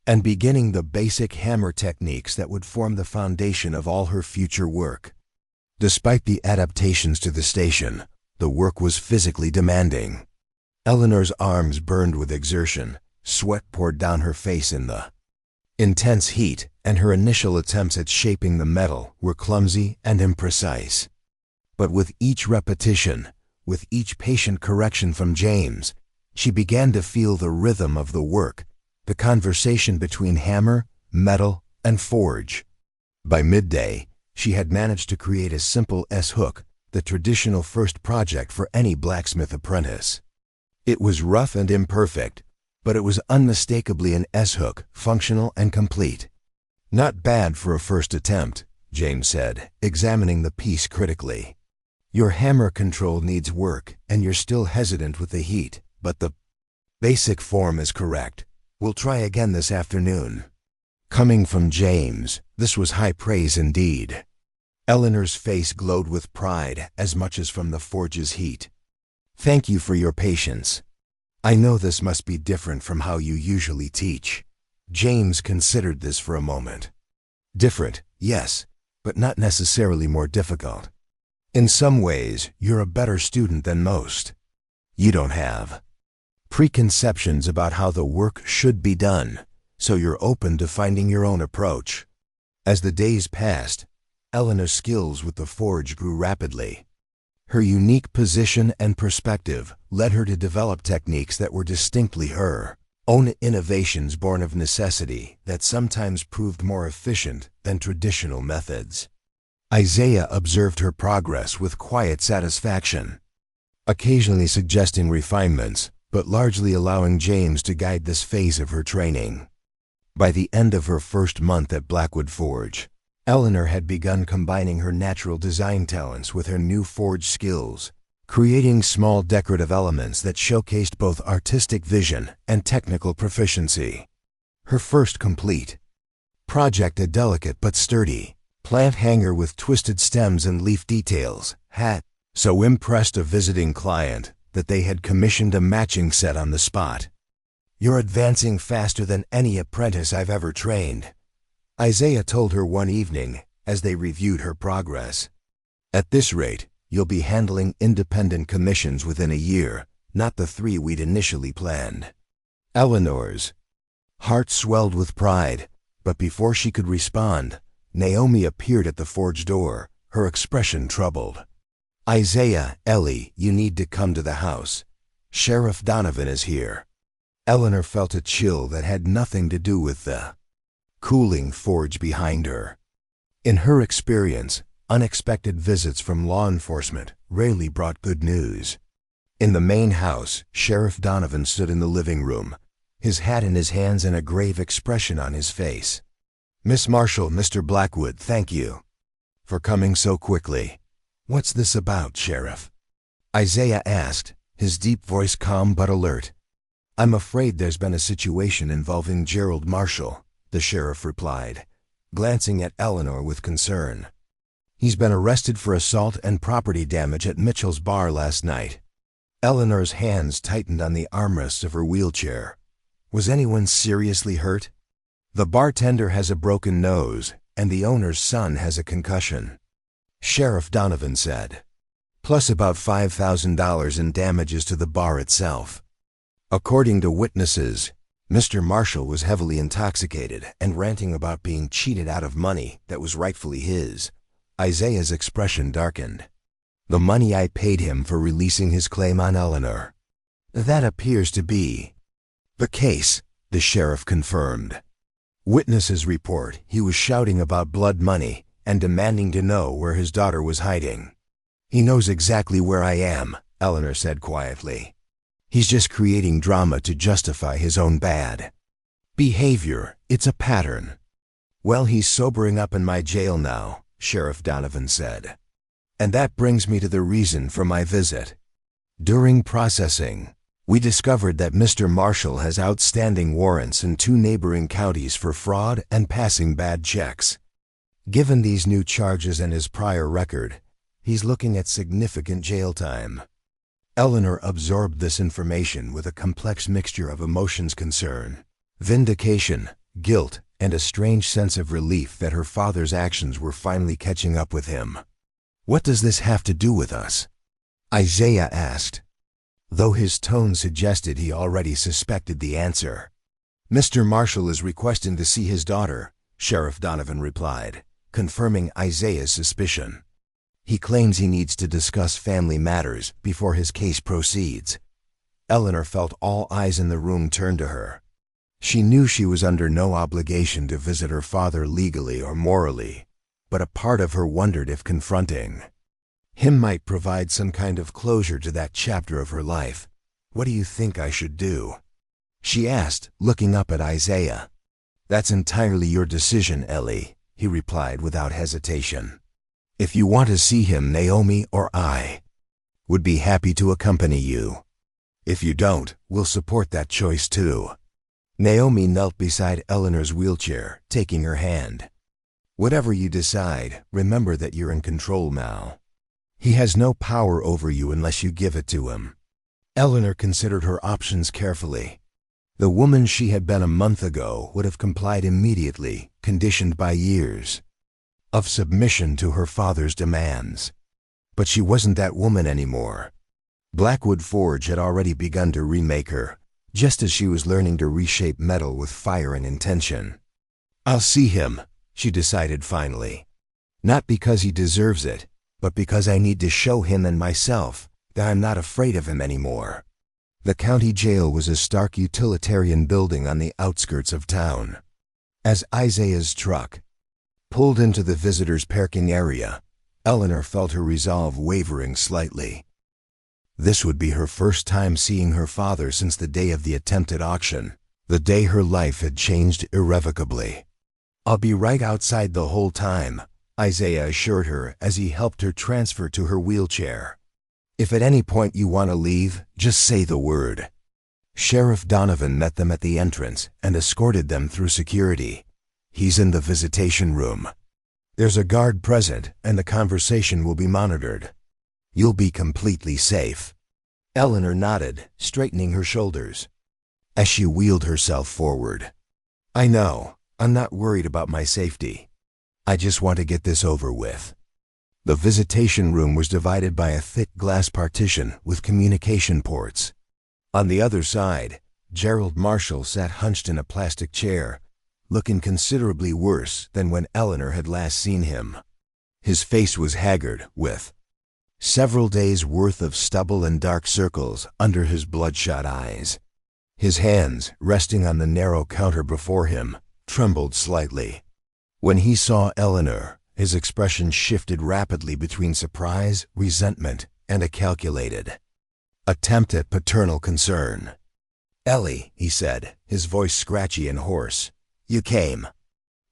and beginning the basic hammer techniques that would form the foundation of all her future work. Despite the adaptations to the station, the work was physically demanding. Eleanor's arms burned with exertion, sweat poured down her face in the intense heat, and her initial attempts at shaping the metal were clumsy and imprecise. But with each repetition, with each patient correction from James, she began to feel the rhythm of the work, the conversation between hammer, metal, and forge. By midday, She had managed to create a simple S-hook, the traditional first project for any blacksmith apprentice. It was rough and imperfect, but it was unmistakably an S-hook, functional and complete. "Not bad for a first attempt," James said, examining the piece critically. "Your hammer control needs work, and you're still hesitant with the heat, but the basic form is correct. We'll try again this afternoon." Coming from James, this was high praise indeed. Eleanor's face glowed with pride as much as from the forge's heat. "Thank you for your patience. I know this must be different from how you usually teach." James considered this for a moment. "Different, yes, but not necessarily more difficult. In some ways, you're a better student than most. You don't have preconceptions about how the work should be done, so you're open to finding your own approach." As the days passed, Eleanor's skills with the forge grew rapidly. Her unique position and perspective led her to develop techniques that were distinctly her own, innovations born of necessity that sometimes proved more efficient than traditional methods. Isaiah observed her progress with quiet satisfaction, occasionally suggesting refinements, but largely allowing James to guide this phase of her training. By the end of her first month at Blackwood Forge, Eleanor had begun combining her natural design talents with her new forge skills, creating small decorative elements that showcased both artistic vision and technical proficiency. Her first complete project, a delicate but sturdy plant hanger with twisted stems and leaf details, had so impressed a visiting client that they had commissioned a matching set on the spot. "You're advancing faster than any apprentice I've ever trained," Isaiah told her one evening as they reviewed her progress. "At this rate, you'll be handling independent commissions within a year, not the 3 we'd initially planned." Eleanor's heart swelled with pride, but before she could respond, Naomi appeared at the forge door, her expression troubled. "Isaiah, Ellie, you need to come to the house. Sheriff Donovan is here." Eleanor felt a chill that had nothing to do with the cooling forge behind her. In her experience, unexpected visits from law enforcement rarely brought good news. In the main house, Sheriff Donovan stood in the living room, his hat in his hands and a grave expression on his face. "Miss Marshall, Mr. Blackwood, thank you for coming so quickly." "What's this about, Sheriff?" Isaiah asked, his deep voice calm but alert. "I'm afraid there's been a situation involving Gerald Marshall," the sheriff replied, glancing at Eleanor with concern. "He's been arrested for assault and property damage at Mitchell's bar last night." Eleanor's hands tightened on the armrests of her wheelchair. "Was anyone seriously hurt?" "The bartender has a broken nose, and the owner's son has a concussion," Sheriff Donovan said, "plus about $5,000 in damages to the bar itself." According to witnesses, Mr. Marshall was heavily intoxicated and ranting about being cheated out of money that was rightfully his. Isaiah's expression darkened. "The money I paid him for releasing his claim on Eleanor." "That appears to be the case," the sheriff confirmed. Witnesses report he was shouting about blood money and demanding to know where his daughter was hiding. "He knows exactly where I am," Eleanor said quietly. "He's just creating drama to justify his own bad behavior. It's a pattern." "Well, he's sobering up in my jail now," Sheriff Donovan said. "And that brings me to the reason for my visit. During processing, we discovered that Mr. Marshall has outstanding warrants in 2 neighboring counties for fraud and passing bad checks. Given these new charges and his prior record, he's looking at significant jail time." Eleanor absorbed this information with a complex mixture of emotions: concern, vindication, guilt, and a strange sense of relief that her father's actions were finally catching up with him. "What does this have to do with us?" Isaiah asked, though his tone suggested he already suspected the answer. "Mr. Marshall is requesting to see his daughter," Sheriff Donovan replied, confirming Isaiah's suspicion. "He claims he needs to discuss family matters before his case proceeds." Eleanor felt all eyes in the room turn to her. She knew she was under no obligation to visit her father legally or morally, but a part of her wondered if confronting him might provide some kind of closure to that chapter of her life. "What do you think I should do?" she asked, looking up at Isaiah. "That's entirely your decision, Ellie," he replied without hesitation. "If you want to see him, Naomi or I would be happy to accompany you. If you don't, we'll support that choice too." Naomi knelt beside Eleanor's wheelchair, taking her hand. "Whatever you decide, remember that you're in control now. He has no power over you unless you give it to him." Eleanor considered her options carefully. The woman she had been a month ago would have complied immediately, conditioned by years of submission to her father's demands. But she wasn't that woman anymore. Blackwood Forge had already begun to remake her, just as she was learning to reshape metal with fire and intention. "I'll see him," she decided finally. "Not because he deserves it, but because I need to show him and myself that I'm not afraid of him anymore." The county jail was a stark utilitarian building on the outskirts of town. As Isaiah's truck pulled into the visitors' parking area, Eleanor felt her resolve wavering slightly. This would be her first time seeing her father since the day of the attempted auction, the day her life had changed irrevocably. "I'll be right outside the whole time," Isaiah assured her as he helped her transfer to her wheelchair. "If at any point you want to leave, just say the word." Sheriff Donovan met them at the entrance and escorted them through security. "He's in the visitation room. There's a guard present, and the conversation will be monitored. You'll be completely safe." Eleanor nodded, straightening her shoulders as she wheeled herself forward. "I know. I'm not worried about my safety. I just want to get this over with." The visitation room was divided by a thick glass partition with communication ports. On the other side, Gerald Marshall sat hunched in a plastic chair, looking considerably worse than when Eleanor had last seen him. His face was haggard, with several days' worth of stubble and dark circles under his bloodshot eyes. His hands, resting on the narrow counter before him, trembled slightly. When he saw Eleanor, his expression shifted rapidly between surprise, resentment, and a calculated attempt at paternal concern. "Ellie," he said, his voice scratchy and hoarse, "you came."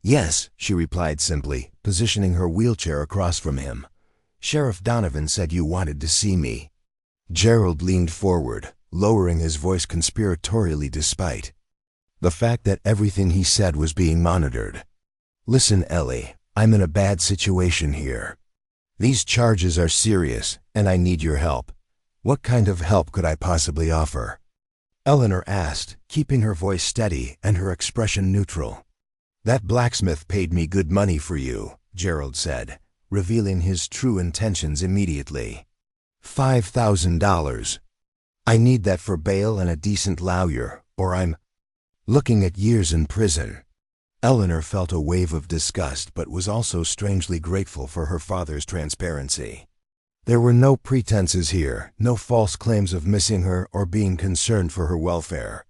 "Yes," she replied simply, positioning her wheelchair across from him. "Sheriff Donovan said you wanted to see me." Gerald leaned forward, lowering his voice conspiratorially despite the fact that everything he said was being monitored. "Listen, Ellie, I'm in a bad situation here. These charges are serious, and I need your help. What kind of help could I possibly offer?" Eleanor asked, keeping her voice steady and her expression neutral. "That blacksmith paid me good money for you," Gerald said, revealing his true intentions immediately. $5,000. I need that for bail and a decent lawyer, or I'm looking at years in prison." Eleanor felt a wave of disgust but was also strangely grateful for her father's transparency. There were no pretenses here, no false claims of missing her or being concerned for her welfare.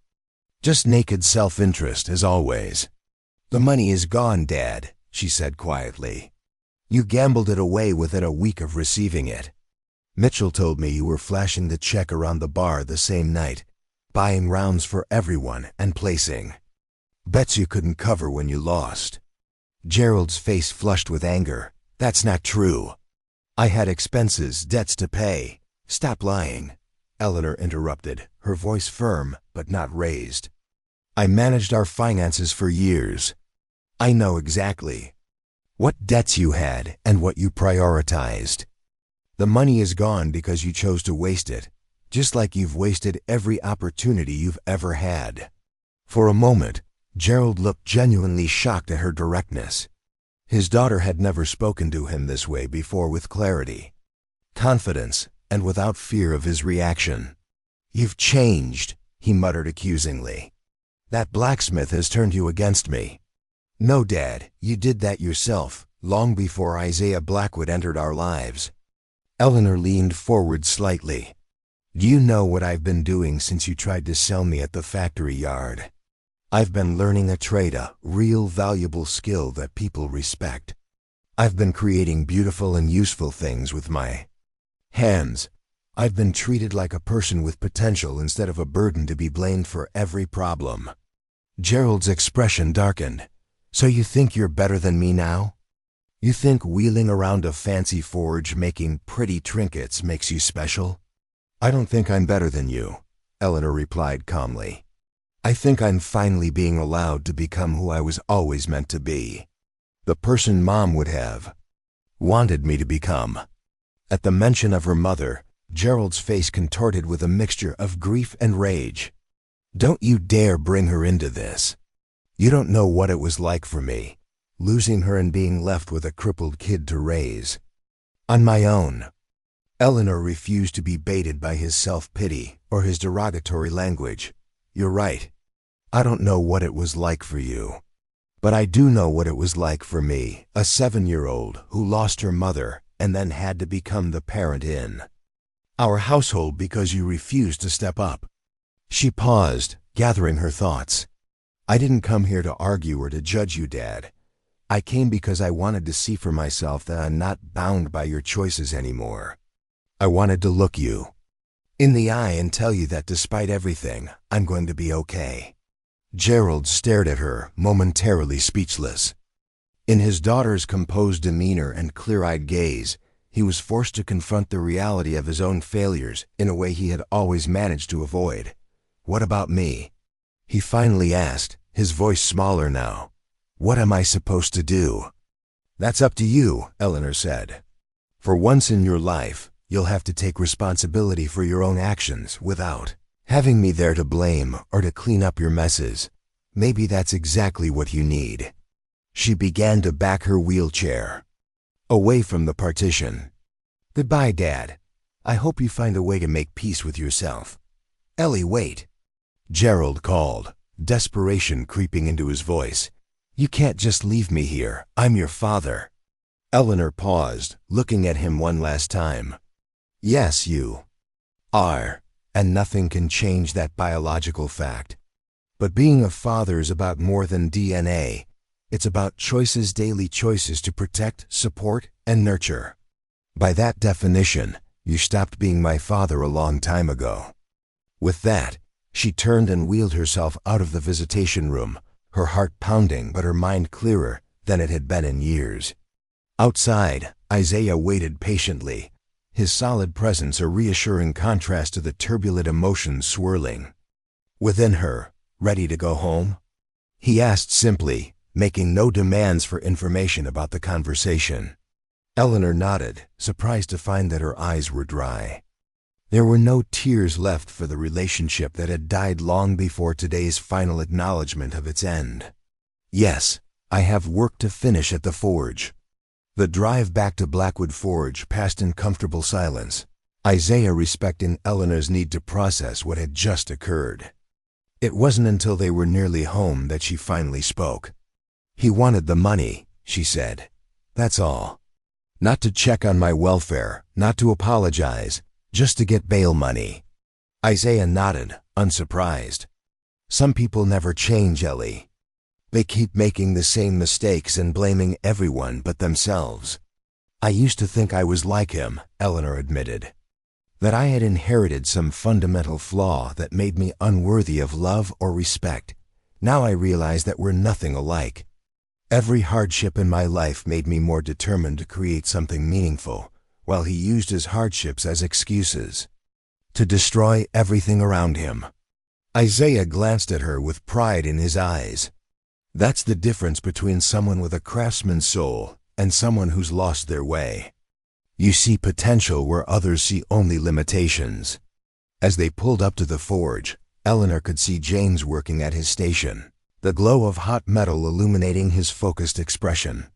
Just naked self-interest, as always. "The money is gone, Dad," she said quietly. "You gambled it away within a week of receiving it. Mitchell told me you were flashing the check around the bar the same night, buying rounds for everyone and placing bets you couldn't cover when you lost." Gerald's face flushed with anger. "That's not true. I had expenses, debts to pay." "Stop lying," Eleanor interrupted, her voice firm but not raised. "I managed our finances for years. I know exactly what debts you had and what you prioritized. The money is gone because you chose to waste it, just like you've wasted every opportunity you've ever had." For a moment, Gerald looked genuinely shocked at her directness. His daughter had never spoken to him this way before, with clarity, confidence, and without fear of his reaction. "You've changed," he muttered accusingly. "That blacksmith has turned you against me." "No, Dad, you did that yourself, long before Isaiah Blackwood entered our lives." Eleanor leaned forward slightly. "Do you know what I've been doing since you tried to sell me at the factory yard? I've been learning a trade, a real valuable skill that people respect. I've been creating beautiful and useful things with my hands. I've been treated like a person with potential instead of a burden to be blamed for every problem. Gerald's expression darkened. So you think you're better than me now? You think wheeling around a fancy forge making pretty trinkets makes you special? I don't think I'm better than you, Eleanor replied calmly. I think I'm finally being allowed to become who I was always meant to be. The person Mom would have wanted me to become. At the mention of her mother, Gerald's face contorted with a mixture of grief and rage. Don't you dare bring her into this. You don't know what it was like for me, losing her and being left with a crippled kid to raise. On my own. Eleanor refused to be baited by his self-pity or his derogatory language. You're right. I don't know what it was like for you. But I do know what it was like for me, a 7-year-old who lost her mother and then had to become the parent in our household because you refused to step up. She paused, gathering her thoughts. I didn't come here to argue or to judge you, Dad. I came because I wanted to see for myself that I'm not bound by your choices anymore. I wanted to look you in the eye and tell you that despite everything, I'm going to be okay. Gerald stared at her, momentarily speechless. In his daughter's composed demeanor and clear-eyed gaze, he was forced to confront the reality of his own failures in a way he had always managed to avoid. What about me? He finally asked, his voice smaller now. What am I supposed to do? That's up to you, Eleanor said. For once in your life, you'll have to take responsibility for your own actions without having me there to blame or to clean up your messes. Maybe that's exactly what you need. She began to back her wheelchair away from the partition. Goodbye, Dad. I hope you find a way to make peace with yourself. Ellie, wait. Gerald called, desperation creeping into his voice. You can't just leave me here. I'm your father. Eleanor paused, looking at him one last time. Yes, you are, and nothing can change that biological fact. But being a father is about more than DNA. It's about choices, daily choices to protect, support, and nurture. By that definition, you stopped being my father a long time ago. With that, she turned and wheeled herself out of the visitation room, her heart pounding but her mind clearer than it had been in years. Outside, Isaiah waited patiently, his solid presence a reassuring contrast to the turbulent emotions swirling within her. Ready to go home? He asked simply, making no demands for information about the conversation. Eleanor nodded, surprised to find that her eyes were dry. There were no tears left for the relationship that had died long before today's final acknowledgement of its end. Yes, I have work to finish at the forge. The drive back to Blackwood Forge passed in comfortable silence, Isaiah respecting Eleanor's need to process what had just occurred. It wasn't until they were nearly home that she finally spoke. He wanted the money, she said. That's all. Not to check on my welfare, not to apologize, just to get bail money. Isaiah nodded, unsurprised. Some people never change, Ellie. They keep making the same mistakes and blaming everyone but themselves. I used to think I was like him, Eleanor admitted. That I had inherited some fundamental flaw that made me unworthy of love or respect. Now I realize that we're nothing alike. Every hardship in my life made me more determined to create something meaningful, while he used his hardships as excuses to destroy everything around him. Isaiah glanced at her with pride in his eyes. That's the difference between someone with a craftsman's soul and someone who's lost their way. You see potential where others see only limitations. As they pulled up to the forge, Eleanor could see James working at his station, the glow of hot metal illuminating his focused expression.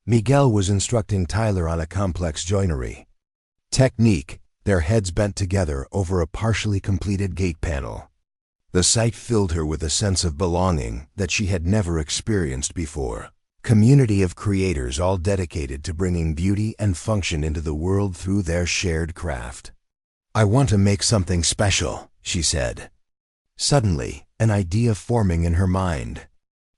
Miguel was instructing Tyler on a complex joinery technique, their heads bent together over a partially completed gate panel. The sight filled her with a sense of belonging that she had never experienced before. Community of creators all dedicated to bringing beauty and function into the world through their shared craft. I want to make something special, she said. Suddenly, an idea forming in her mind.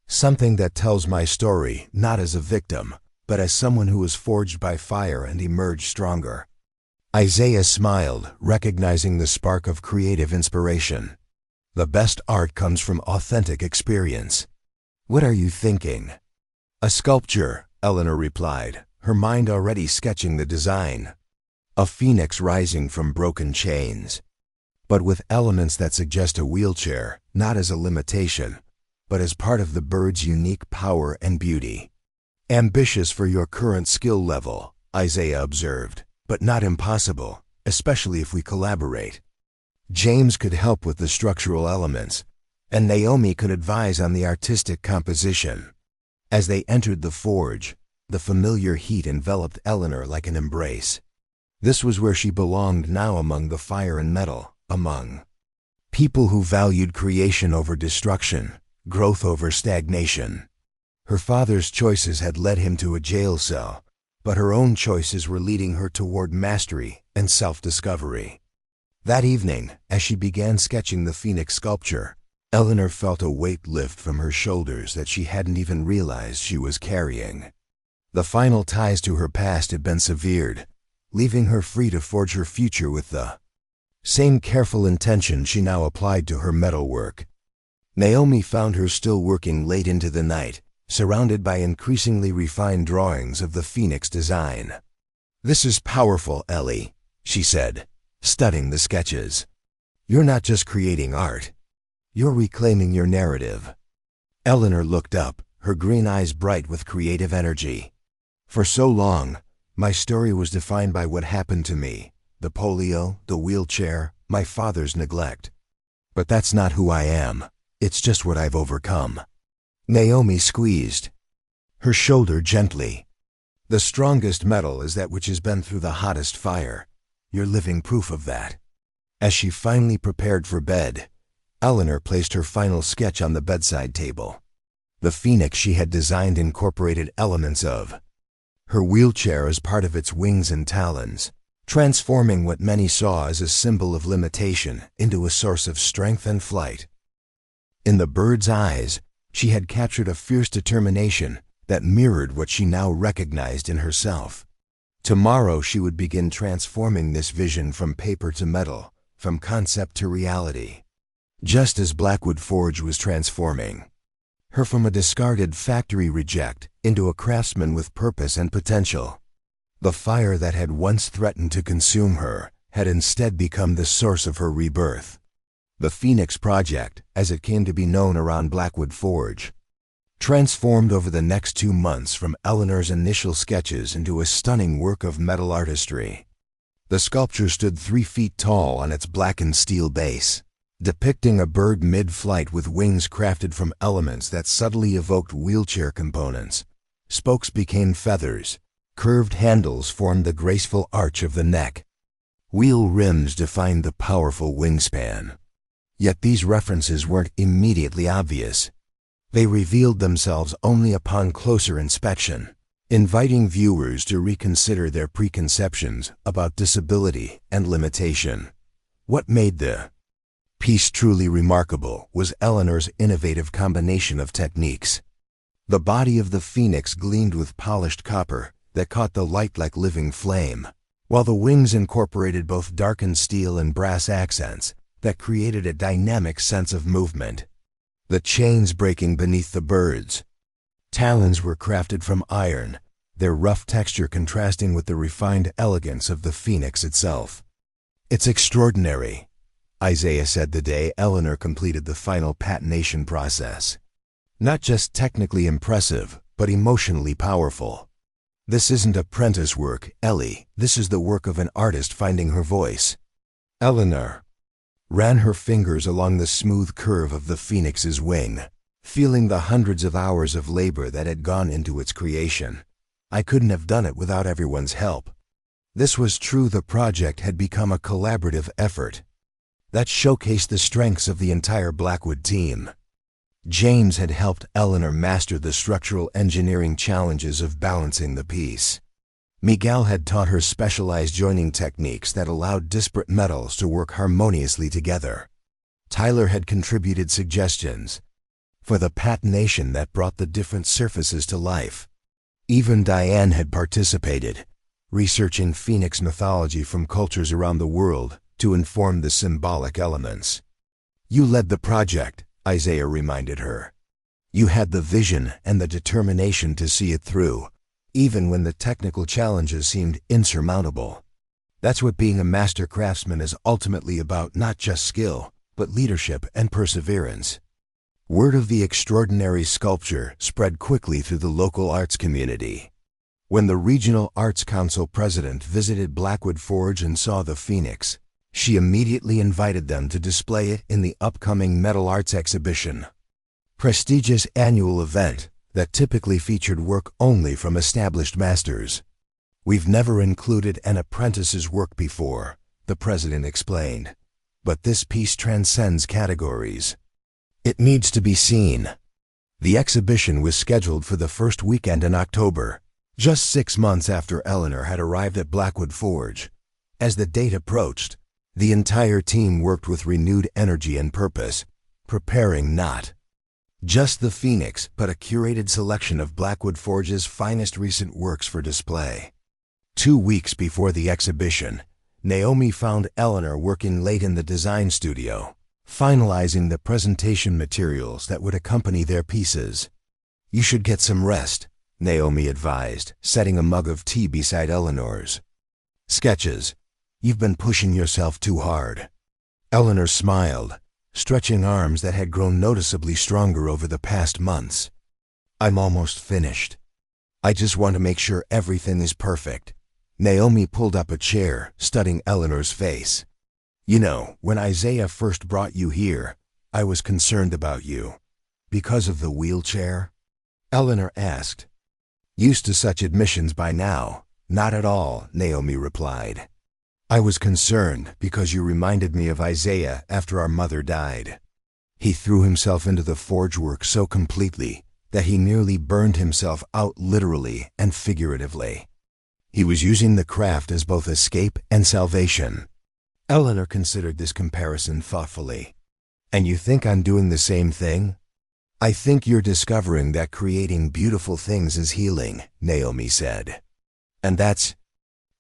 Something that tells my story not as a victim, but as someone who was forged by fire and emerged stronger. Isaiah smiled, recognizing the spark of creative inspiration. The best art comes from authentic experience. What are you thinking? A sculpture, Eleanor replied, her mind already sketching the design. A phoenix rising from broken chains, but with elements that suggest a wheelchair, not as a limitation, but as part of the bird's unique power and beauty. Ambitious for your current skill level, Isaiah observed, but not impossible, especially if we collaborate. James could help with the structural elements, and Naomi could advise on the artistic composition. As they entered the forge, the familiar heat enveloped Eleanor like an embrace. This was where she belonged now, among the fire and metal, among people who valued creation over destruction, growth over stagnation. Her father's choices had led him to a jail cell, but her own choices were leading her toward mastery and self-discovery. That evening, as she began sketching the phoenix sculpture, Eleanor felt a weight lift from her shoulders that she hadn't even realized she was carrying. The final ties to her past had been severed, leaving her free to forge her future with the same careful intention she now applied to her metalwork. Naomi found her still working late into the night, surrounded by increasingly refined drawings of the phoenix design. "This is powerful, Ellie," she said, studying the sketches. "You're not just creating art. You're reclaiming your narrative." Eleanor looked up, her green eyes bright with creative energy. "For so long, my story was defined by what happened to me, the polio, the wheelchair, my father's neglect. But that's not who I am. It's just what I've overcome." Naomi squeezed her shoulder gently. "The strongest metal is that which has been through the hottest fire. You're living proof of that." As she finally prepared for bed, Eleanor placed her final sketch on the bedside table. The phoenix she had designed incorporated elements of her wheelchair as part of its wings and talons, transforming what many saw as a symbol of limitation into a source of strength and flight. In the bird's eyes, she had captured a fierce determination that mirrored what she now recognized in herself. Tomorrow she would begin transforming this vision from paper to metal, from concept to reality. Just as Blackwood Forge was transforming her from a discarded factory reject into a craftsman with purpose and potential. The fire that had once threatened to consume her had instead become the source of her rebirth. The Phoenix Project, as it came to be known around Blackwood Forge, transformed over the next 2 months from Eleanor's initial sketches into a stunning work of metal artistry. The sculpture stood 3 feet tall on its blackened steel base, depicting a bird mid-flight with wings crafted from elements that subtly evoked wheelchair components. Spokes became feathers, curved handles formed the graceful arch of the neck. Wheel rims defined the powerful wingspan. Yet these references weren't immediately obvious. They revealed themselves only upon closer inspection, inviting viewers to reconsider their preconceptions about disability and limitation. What made the piece truly remarkable was Eleanor's innovative combination of techniques. The body of the phoenix gleamed with polished copper that caught the light like living flame, while the wings incorporated both darkened steel and brass accents that created a dynamic sense of movement. The chains breaking beneath the bird's talons were crafted from iron, their rough texture contrasting with the refined elegance of the phoenix itself. "It's extraordinary," Isaiah said the day Eleanor completed the final patination process. "Not just technically impressive, but emotionally powerful. This isn't apprentice work, Ellie. This is the work of an artist finding her voice." Eleanor ran her fingers along the smooth curve of the phoenix's wing, feeling the hundreds of hours of labor that had gone into its creation. "I couldn't have done it without everyone's help." This was true. The project had become a collaborative effort that showcased the strengths of the entire Blackwood team. James had helped Eleanor master the structural engineering challenges of balancing the piece. Miguel had taught her specialized joining techniques that allowed disparate metals to work harmoniously together. Tyler had contributed suggestions for the patination that brought the different surfaces to life. Even Diane had participated, researching phoenix mythology from cultures around the world to inform the symbolic elements. You led the project, Isaiah reminded her. You had the vision and the determination to see it through, even when the technical challenges seemed insurmountable. That's what being a master craftsman is ultimately about, not just skill, but leadership and perseverance. Word of the extraordinary sculpture spread quickly through the local arts community. When the Regional Arts Council president visited Blackwood Forge and saw the phoenix, she immediately invited them to display it in the upcoming Metal Arts exhibition, prestigious annual event that typically featured work only from established masters. We've never included an apprentice's work before, the president explained, but this piece transcends categories. It needs to be seen. The exhibition was scheduled for the first weekend in October, just 6 months after Eleanor had arrived at Blackwood Forge. As the date approached, the entire team worked with renewed energy and purpose, preparing not just the phoenix, but a curated selection of Blackwood Forge's finest recent works for display. 2 weeks before the exhibition, Naomi found Eleanor working late in the design studio, finalizing the presentation materials that would accompany their pieces. You should get some rest, Naomi advised, setting a mug of tea beside Eleanor's. Sketches. You've been pushing yourself too hard. Eleanor smiled, stretching arms that had grown noticeably stronger over the past months. I'm almost finished. I just want to make sure everything is perfect. Naomi pulled up a chair, studying Eleanor's face. You know, when Isaiah first brought you here, I was concerned about you. Because of the wheelchair? Eleanor asked. Used to such admissions by now. Not at all, Naomi replied. I was concerned because you reminded me of Isaiah after our mother died. He threw himself into the forge work so completely that he nearly burned himself out literally and figuratively. He was using the craft as both escape and salvation. Eleanor considered this comparison thoughtfully. And you think I'm doing the same thing? I think you're discovering that creating beautiful things is healing, Naomi said. And that's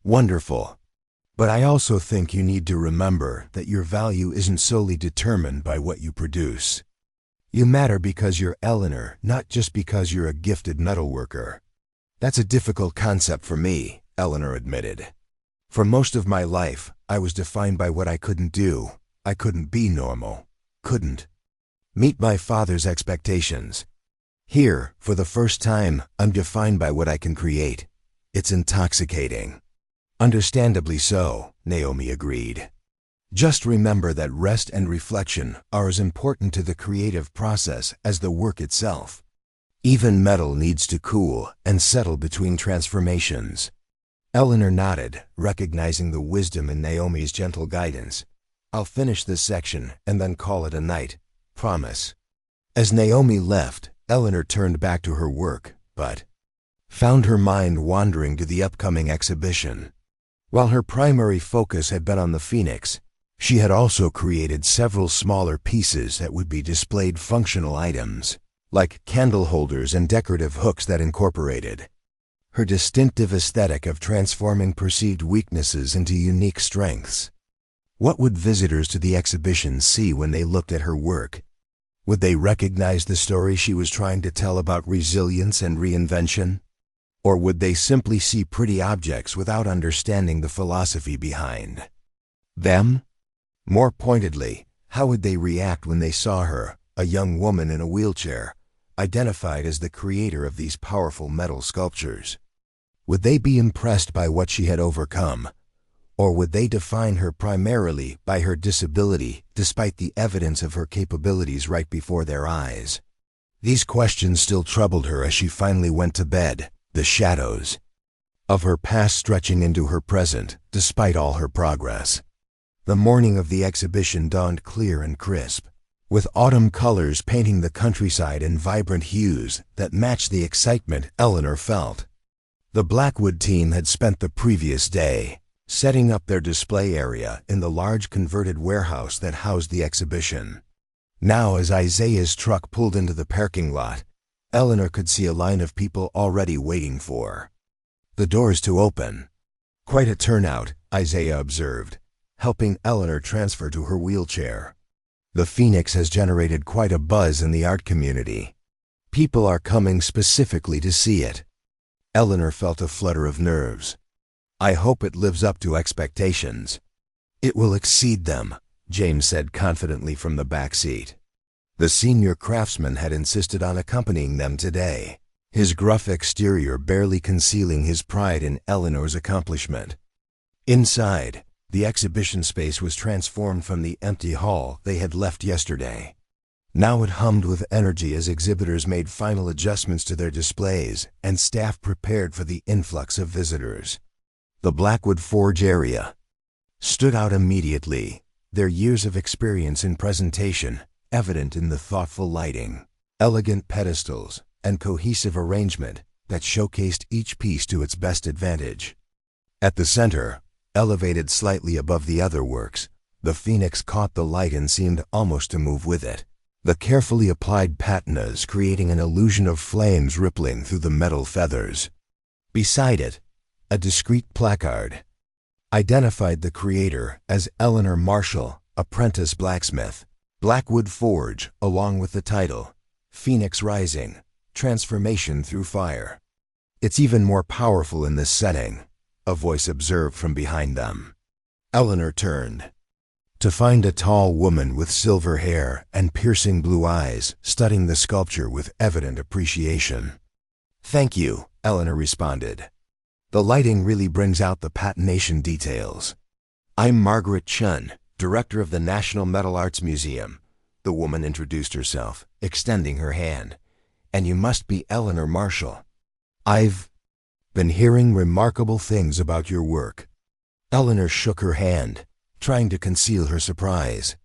wonderful. But I also think you need to remember that your value isn't solely determined by what you produce. You matter because you're Eleanor, not just because you're a gifted metalworker. That's a difficult concept for me, Eleanor admitted. For most of my life, I was defined by what I couldn't do. I couldn't be normal. Couldn't meet my father's expectations. Here, for the first time, I'm defined by what I can create. It's intoxicating. Understandably so, Naomi agreed. Just remember that rest and reflection are as important to the creative process as the work itself. Even metal needs to cool and settle between transformations. Eleanor nodded, recognizing the wisdom in Naomi's gentle guidance. I'll finish this section and then call it a night. Promise. As Naomi left, Eleanor turned back to her work, but found her mind wandering to the upcoming exhibition. While her primary focus had been on the phoenix, she had also created several smaller pieces that would be displayed functional items, like candle holders and decorative hooks that incorporated her distinctive aesthetic of transforming perceived weaknesses into unique strengths. What would visitors to the exhibition see when they looked at her work? Would they recognize the story she was trying to tell about resilience and reinvention? Or would they simply see pretty objects without understanding the philosophy behind them? More pointedly, how would they react when they saw her, a young woman in a wheelchair, identified as the creator of these powerful metal sculptures? Would they be impressed by what she had overcome? Or would they define her primarily by her disability, despite the evidence of her capabilities right before their eyes? These questions still troubled her as she finally went to bed, the shadows of her past stretching into her present, despite all her progress. The morning of the exhibition dawned clear and crisp, with autumn colors painting the countryside in vibrant hues that matched the excitement Eleanor felt. The Blackwood team had spent the previous day setting up their display area in the large converted warehouse that housed the exhibition. Now, as Isaiah's truck pulled into the parking lot, Eleanor could see a line of people already waiting for the doors to open. Quite a turnout, Isaiah observed, helping Eleanor transfer to her wheelchair. The Phoenix has generated quite a buzz in the art community. People are coming specifically to see it. Eleanor felt a flutter of nerves. I hope it lives up to expectations. It will exceed them, James said confidently from the back seat. The senior craftsman had insisted on accompanying them today, his gruff exterior barely concealing his pride in Eleanor's accomplishment. Inside, the exhibition space was transformed from the empty hall they had left yesterday. Now it hummed with energy as exhibitors made final adjustments to their displays and staff prepared for the influx of visitors. The Blackwood Forge area stood out immediately, their years of experience in presentation evident in the thoughtful lighting, elegant pedestals, and cohesive arrangement that showcased each piece to its best advantage. At the center, elevated slightly above the other works, the Phoenix caught the light and seemed almost to move with it, the carefully applied patinas creating an illusion of flames rippling through the metal feathers. Beside it, a discreet placard identified the creator as Eleanor Marshall, apprentice blacksmith, Blackwood Forge, along with the title, Phoenix Rising, Transformation Through Fire. It's even more powerful in this setting, a voice observed from behind them. Eleanor turned to find a tall woman with silver hair and piercing blue eyes studying the sculpture with evident appreciation. Thank you, Eleanor responded. The lighting really brings out the patination details. I'm Margaret Chun, director of the National Metal Arts Museum. The woman introduced herself, extending her hand. And you must be Eleanor Marshall. I've been hearing remarkable things about your work. Eleanor shook her hand, trying to conceal her surprise.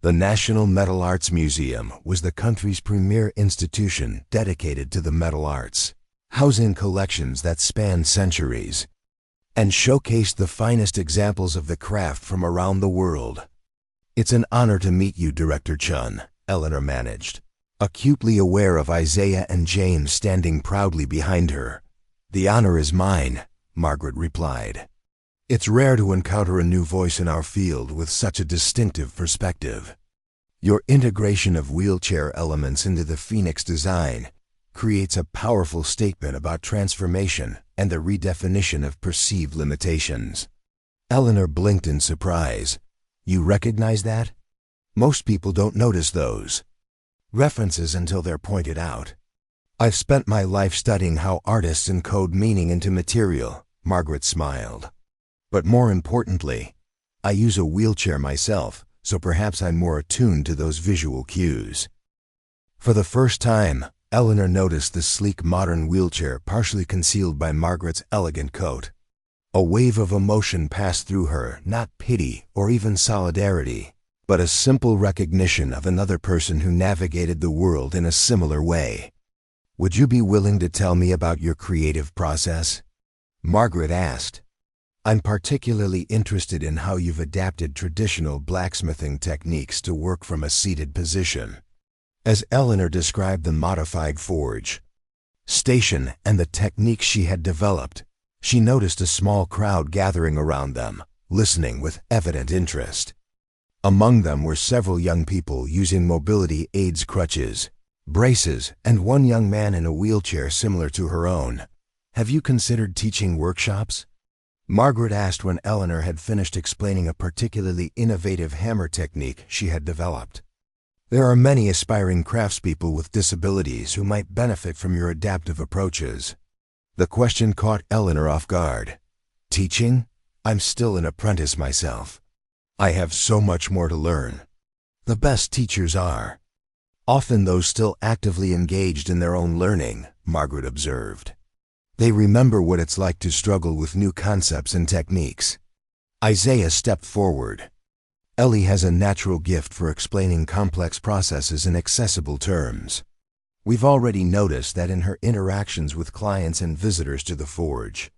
The National Metal Arts Museum was the country's premier institution dedicated to the metal arts, housing collections that spanned centuries and showcased the finest examples of the craft from around the world. It's an honor to meet you, Director Chun, Eleanor managed, acutely aware of Isaiah and James standing proudly behind her. The honor is mine, Margaret replied. It's rare to encounter a new voice in our field with such a distinctive perspective. Your integration of wheelchair elements into the Phoenix design creates a powerful statement about transformation and the redefinition of perceived limitations. Eleanor blinked in surprise. You recognize that? Most people don't notice those references until they're pointed out. I've spent my life studying how artists encode meaning into material, Margaret smiled. But more importantly, I use a wheelchair myself, so perhaps I'm more attuned to those visual cues. For the first time, Eleanor noticed the sleek modern wheelchair partially concealed by Margaret's elegant coat. A wave of emotion passed through her, not pity or even solidarity, but a simple recognition of another person who navigated the world in a similar way. Would you be willing to tell me about your creative process? Margaret asked. I'm particularly interested in how you've adapted traditional blacksmithing techniques to work from a seated position. As Eleanor described the modified forge station and the techniques she had developed, she noticed a small crowd gathering around them, listening with evident interest. Among them were several young people using mobility aids, crutches, braces, and one young man in a wheelchair similar to her own. Have you considered teaching workshops? Margaret asked when Eleanor had finished explaining a particularly innovative hammer technique she had developed. There are many aspiring craftspeople with disabilities who might benefit from your adaptive approaches. The question caught Eleanor off guard. Teaching? I'm still an apprentice myself. I have so much more to learn. The best teachers are often those still actively engaged in their own learning, Margaret observed. They remember what it's like to struggle with new concepts and techniques. Isaiah stepped forward. Ellie has a natural gift for explaining complex processes in accessible terms. We've already noticed that in her interactions with clients and visitors to the forge.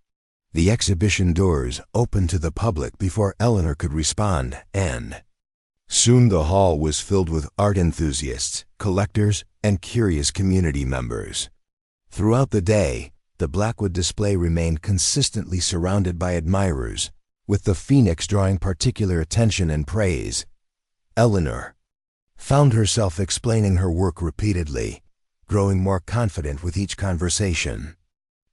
The exhibition doors opened to the public before Eleanor could respond, and soon the hall was filled with art enthusiasts, collectors, and curious community members. Throughout the day, the Blackwood display remained consistently surrounded by admirers, with the Phoenix drawing particular attention and praise. Eleanor found herself explaining her work repeatedly, growing more confident with each conversation.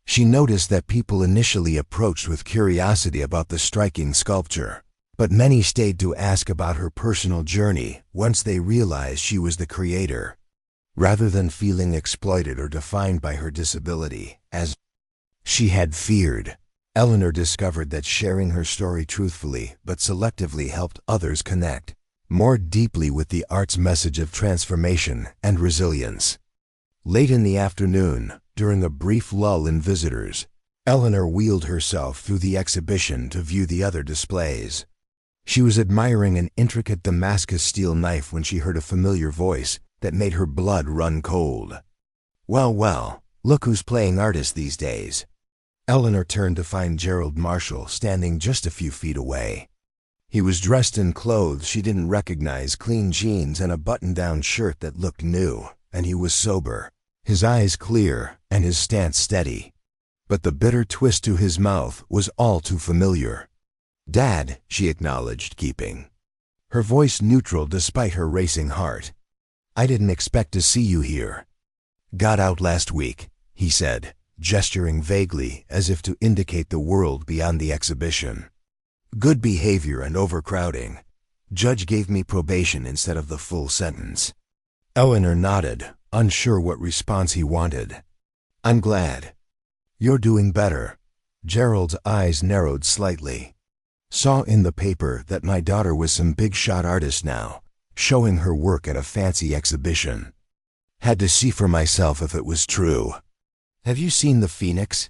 She noticed that people initially approached with curiosity about the striking sculpture, but many stayed to ask about her personal journey once they realized she was the creator, rather than feeling exploited or defined by her disability, as she had feared. Eleanor discovered that sharing her story truthfully but selectively helped others connect more deeply with the art's message of transformation and resilience. Late in the afternoon, during a brief lull in visitors, Eleanor wheeled herself through the exhibition to view the other displays. She was admiring an intricate Damascus steel knife when she heard a familiar voice that made her blood run cold. "Well, well, look who's playing artist these days." Eleanor turned to find Gerald Marshall standing just a few feet away. He was dressed in clothes she didn't recognize, clean jeans and a button-down shirt that looked new, and he was sober, his eyes clear and his stance steady. But the bitter twist to his mouth was all too familiar. "Dad," she acknowledged, keeping her voice neutral despite her racing heart. "I didn't expect to see you here." "Got out last week," he said, gesturing vaguely as if to indicate the world beyond the exhibition. "Good behavior and overcrowding. Judge gave me probation instead of the full sentence." Eleanor nodded, unsure what response he wanted. "I'm glad. You're doing better." Gerald's eyes narrowed slightly. "Saw in the paper that my daughter was some big-shot artist now, showing her work at a fancy exhibition. Had to see for myself if it was true." "Have you seen the Phoenix?"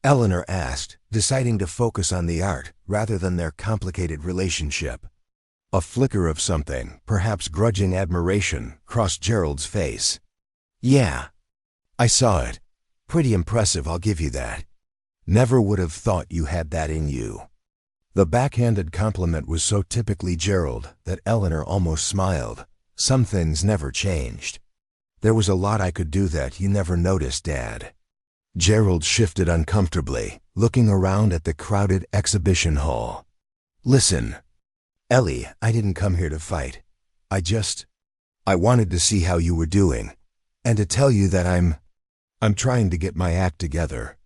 Eleanor asked, deciding to focus on the art rather than their complicated relationship. A flicker of something, perhaps grudging admiration, crossed Gerald's face. "Yeah, I saw it. Pretty impressive, I'll give you that. Never would have thought you had that in you." The backhanded compliment was so typically Gerald that Eleanor almost smiled. Some things never changed. "There was a lot I could do that you never noticed, Dad." Gerald shifted uncomfortably, looking around at the crowded exhibition hall. "Listen, Ellie, I didn't come here to fight. I wanted to see how you were doing, and to tell you that I'm trying to get my act together."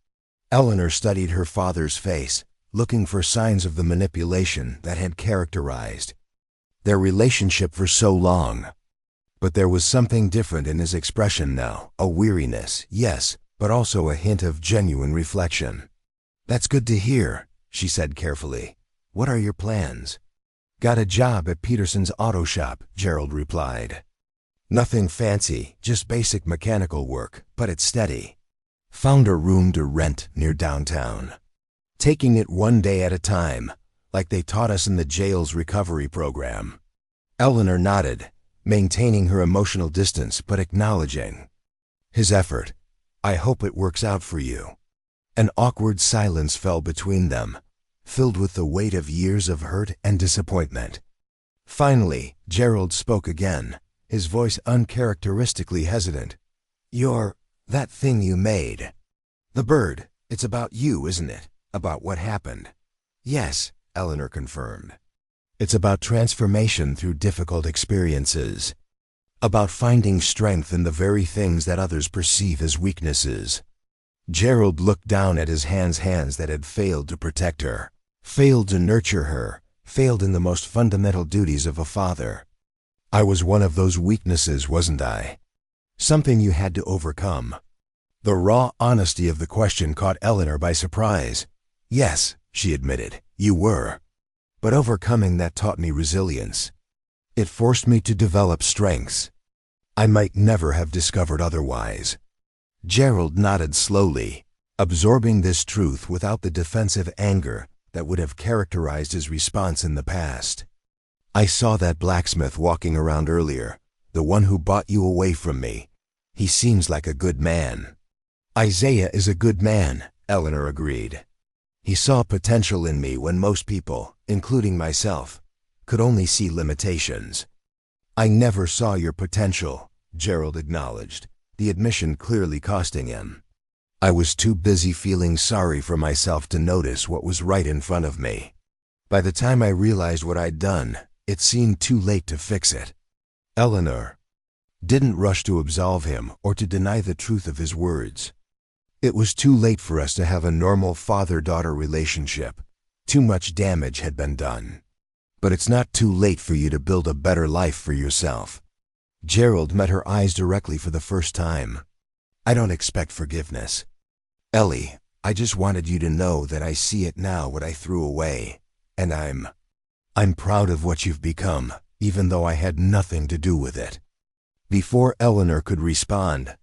Eleanor studied her father's face, looking for signs of the manipulation that had characterized their relationship for so long. But there was something different in his expression now, a weariness, yes, but also a hint of genuine reflection. "That's good to hear," she said carefully. "What are your plans?" "Got a job at Peterson's auto shop," Gerald replied. "Nothing fancy, just basic mechanical work, but it's steady. Found a room to rent near downtown. Taking it one day at a time, like they taught us in the jail's recovery program." Eleanor nodded, maintaining her emotional distance but acknowledging his effort. "I hope it works out for you." An awkward silence fell between them, filled with the weight of years of hurt and disappointment. Finally, Gerald spoke again, his voice uncharacteristically hesitant. That thing you made. The bird, it's about you, isn't it? About what happened?" "Yes," Eleanor confirmed. "It's about transformation through difficult experiences. About finding strength in the very things that others perceive as weaknesses." Gerald looked down at his hands that had failed to protect her, failed to nurture her, failed in the most fundamental duties of a father. "I was one of those weaknesses, wasn't I? Something you had to overcome." The raw honesty of the question caught Eleanor by surprise. "Yes," she admitted, "you were. But overcoming that taught me resilience. It forced me to develop strengths I might never have discovered otherwise." Gerald nodded slowly, absorbing this truth without the defensive anger that would have characterized his response in the past. "I saw that blacksmith walking around earlier, the one who bought you away from me. He seems like a good man." "Isaiah is a good man," Eleanor agreed. "He saw potential in me when most people, including myself, could only see limitations." "I never saw your potential," Gerald acknowledged, the admission clearly costing him. I was too busy feeling sorry for myself to notice what was right in front of me. By the time I realized what I'd done, it seemed too late to fix it. Eleanor didn't rush to absolve him or to deny the truth of his words. It was too late for us to have a normal father-daughter relationship. Too much damage had been done. But it's not too late for you to build a better life for yourself. Gerald met her eyes directly for the first time. I don't expect forgiveness. Ellie, I just wanted you to know that I see it now what I threw away, and I'm proud of what you've become, even though I had nothing to do with it. Before Eleanor could respond,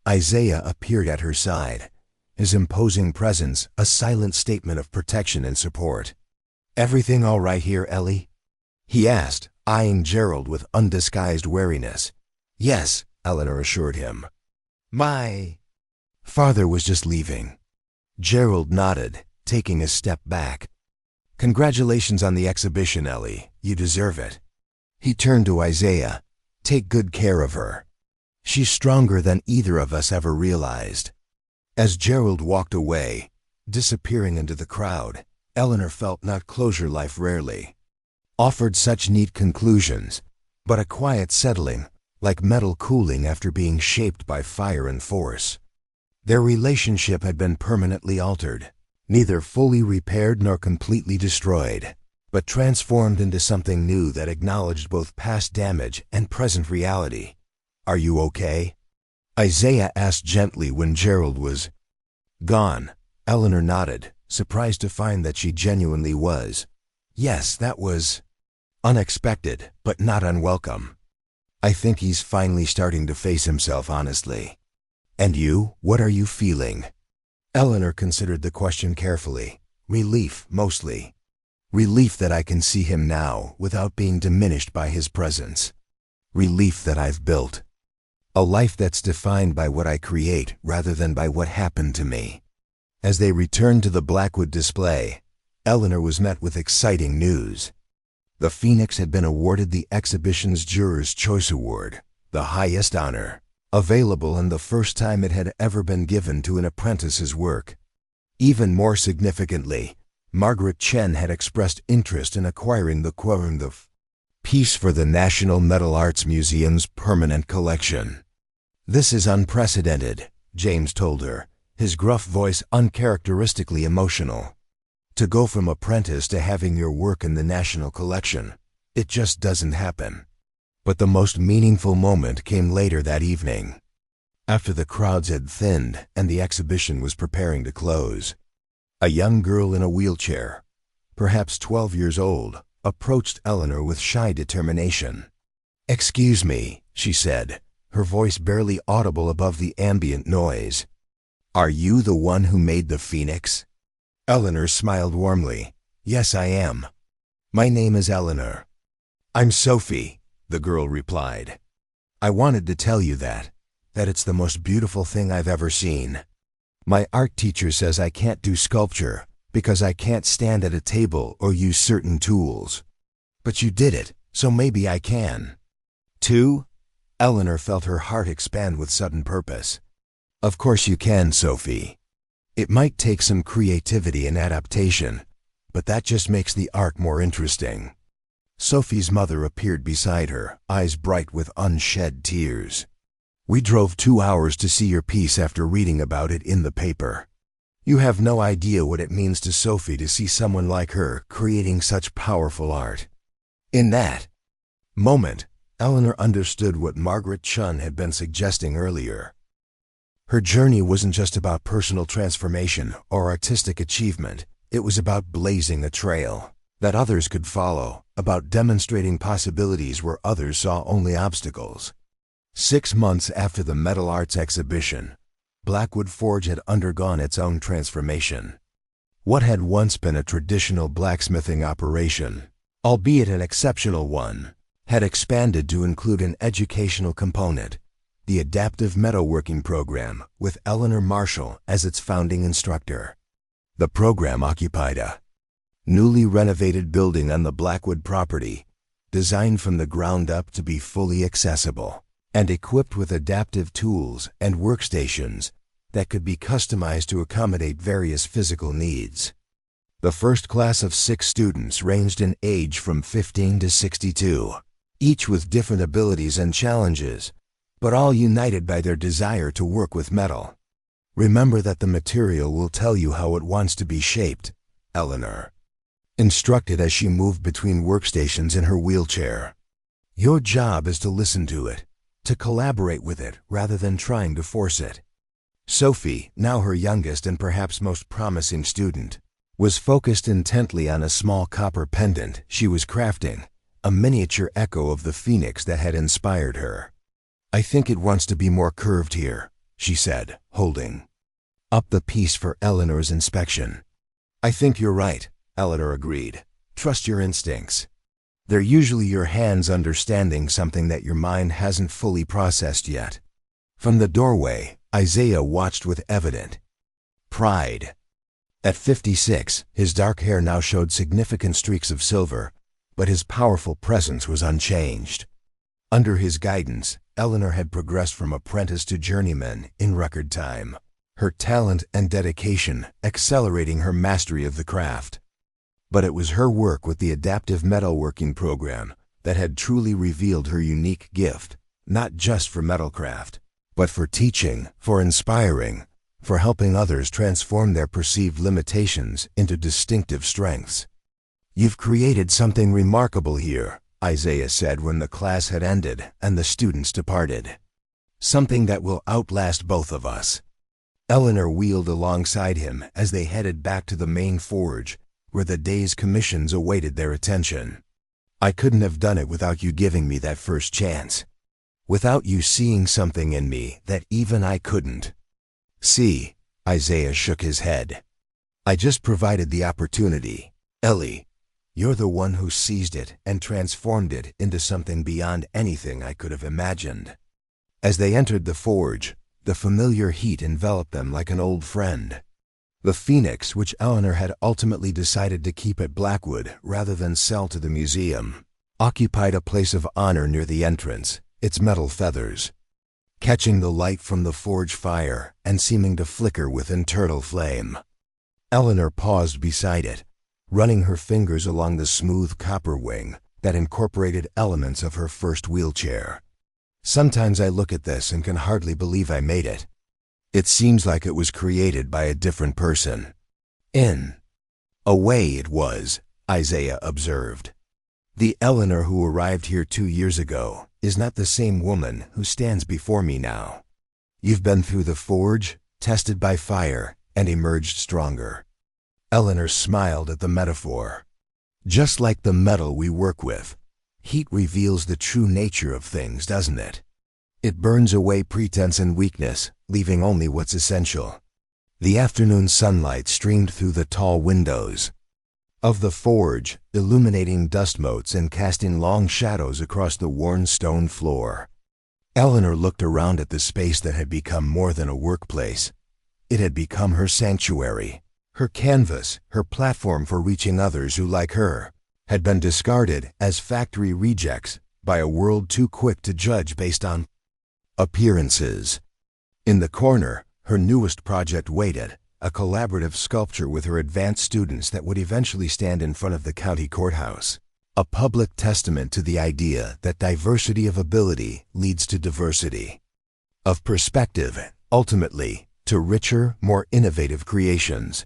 Isaiah appeared at her side, his imposing presence a silent statement of protection and support. Everything all right here, Ellie? He asked, eyeing Gerald with undisguised wariness. Yes, Eleanor assured him. My father was just leaving. Gerald nodded, taking a step back. Congratulations on the exhibition, Ellie. You deserve it. He turned to Isaiah. Take good care of her. She's stronger than either of us ever realized. As Gerald walked away, disappearing into the crowd, Eleanor felt not closure life rarely offered such neat conclusions, but a quiet settling, like metal cooling after being shaped by fire and force. Their relationship had been permanently altered, neither fully repaired nor completely destroyed, but transformed into something new that acknowledged both past damage and present reality. Are you okay? Isaiah asked gently when Gerald was gone. Eleanor nodded, surprised to find that she genuinely was. Yes, that was unexpected, but not unwelcome. I think he's finally starting to face himself honestly. And you, what are you feeling? Eleanor considered the question carefully. Relief, mostly. Relief that I can see him now without being diminished by his presence. Relief that I've built a life that's defined by what I create rather than by what happened to me. As they returned to the Blackwood display, Eleanor was met with exciting news. The Phoenix had been awarded the exhibition's Juror's Choice Award, the highest honor available and the first time it had ever been given to an apprentice's work. Even more significantly, Margaret Chen had expressed interest in acquiring the piece for the National Metal Arts Museum's permanent collection. This is unprecedented, James told her, his gruff voice uncharacteristically emotional. To go from apprentice to having your work in the National Collection, it just doesn't happen. But the most meaningful moment came later that evening, after the crowds had thinned and the exhibition was preparing to close. A young girl in a wheelchair, perhaps 12 years old, approached Eleanor with shy determination. "Excuse me," she said, her voice barely audible above the ambient noise. "Are you the one who made the Phoenix?" Eleanor smiled warmly. "Yes, I am. My name is Eleanor." "I'm Sophie," the girl replied. "I wanted to tell you that it's the most beautiful thing I've ever seen. My art teacher says I can't do sculpture because I can't stand at a table or use certain tools. But you did it, so maybe I can." "Too?" Eleanor felt her heart expand with sudden purpose. "Of course you can, Sophie. It might take some creativity and adaptation, but that just makes the art more interesting." Sophie's mother appeared beside her, eyes bright with unshed tears. "We drove 2 hours to see your piece after reading about it in the paper. You have no idea what it means to Sophie to see someone like her creating such powerful art." In that moment, Eleanor understood what Margaret Chun had been suggesting earlier. Her journey wasn't just about personal transformation or artistic achievement. It was about blazing a trail that others could follow, about demonstrating possibilities where others saw only obstacles. 6 months after the Metal Arts exhibition, Blackwood Forge had undergone its own transformation. What had once been a traditional blacksmithing operation, albeit an exceptional one, had expanded to include an educational component, the Adaptive Metalworking Program, with Eleanor Marshall as its founding instructor. The program occupied a newly renovated building on the Blackwood property, designed from the ground up to be fully accessible. and equipped with adaptive tools and workstations that could be customized to accommodate various physical needs. The first class of 6 students ranged in age from 15 to 62, each with different abilities and challenges, but all united by their desire to work with metal. Remember that the material will tell you how it wants to be shaped, Eleanor instructed as she moved between workstations in her wheelchair. Your job is to listen to it, to collaborate with it rather than trying to force it. Sophie, now her youngest and perhaps most promising student, was focused intently on a small copper pendant she was crafting, a miniature echo of the phoenix that had inspired her. I think it wants to be more curved here, she said, holding up the piece for Eleanor's inspection. I think you're right, Eleanor agreed. Trust your instincts. They're usually your hands understanding something that your mind hasn't fully processed yet. From the doorway, Isaiah watched with evident pride. At 56, his dark hair now showed significant streaks of silver, but his powerful presence was unchanged. Under his guidance, Eleanor had progressed from apprentice to journeyman in record time, her talent and dedication accelerating her mastery of the craft. But it was her work with the adaptive metalworking program that had truly revealed her unique gift, not just for metalcraft, but for teaching, for inspiring, for helping others transform their perceived limitations into distinctive strengths. You've created something remarkable here, Isaiah said when the class had ended and the students departed. Something that will outlast both of us. Eleanor wheeled alongside him as they headed back to the main forge, where the day's commissions awaited their attention. I couldn't have done it without you giving me that first chance. Without you seeing something in me that even I couldn't see, Isaiah shook his head. I just provided the opportunity. Ellie, you're the one who seized it and transformed it into something beyond anything I could have imagined. As they entered the forge, the familiar heat enveloped them like an old friend. The phoenix, which Eleanor had ultimately decided to keep at Blackwood rather than sell to the museum, occupied a place of honor near the entrance, its metal feathers catching the light from the forge fire and seeming to flicker with internal flame. Eleanor paused beside it, running her fingers along the smooth copper wing that incorporated elements of her first wheelchair. Sometimes I look at this and can hardly believe I made it. It seems like it was created by a different person. In a way it was, Isaiah observed. The Eleanor who arrived here 2 years ago is not the same woman who stands before me now. You've been through the forge, tested by fire, and emerged stronger. Eleanor smiled at the metaphor. Just like the metal we work with, heat reveals the true nature of things, doesn't it? It burns away pretense and weakness, leaving only what's essential. The afternoon sunlight streamed through the tall windows of the forge, illuminating dust motes and casting long shadows across the worn stone floor. Eleanor looked around at the space that had become more than a workplace. It had become her sanctuary. Her canvas, her platform for reaching others who, like her, had been discarded as factory rejects by a world too quick to judge based on appearances. In the corner, her newest project waited, a collaborative sculpture with her advanced students that would eventually stand in front of the county courthouse. A public testament to the idea that diversity of ability leads to diversity of perspective, ultimately, to richer, more innovative creations.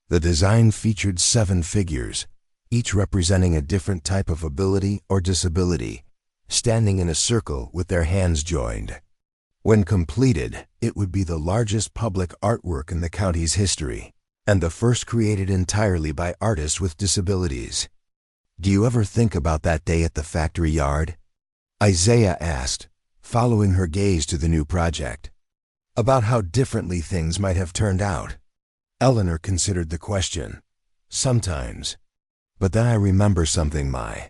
The design featured 7 figures, each representing a different type of ability or disability, standing in a circle with their hands joined. When completed, it would be the largest public artwork in the county's history, and the first created entirely by artists with disabilities. Do you ever think about that day at the factory yard? Isaiah asked, following her gaze to the new project. About how differently things might have turned out. Eleanor considered the question. Sometimes. But then I remember something my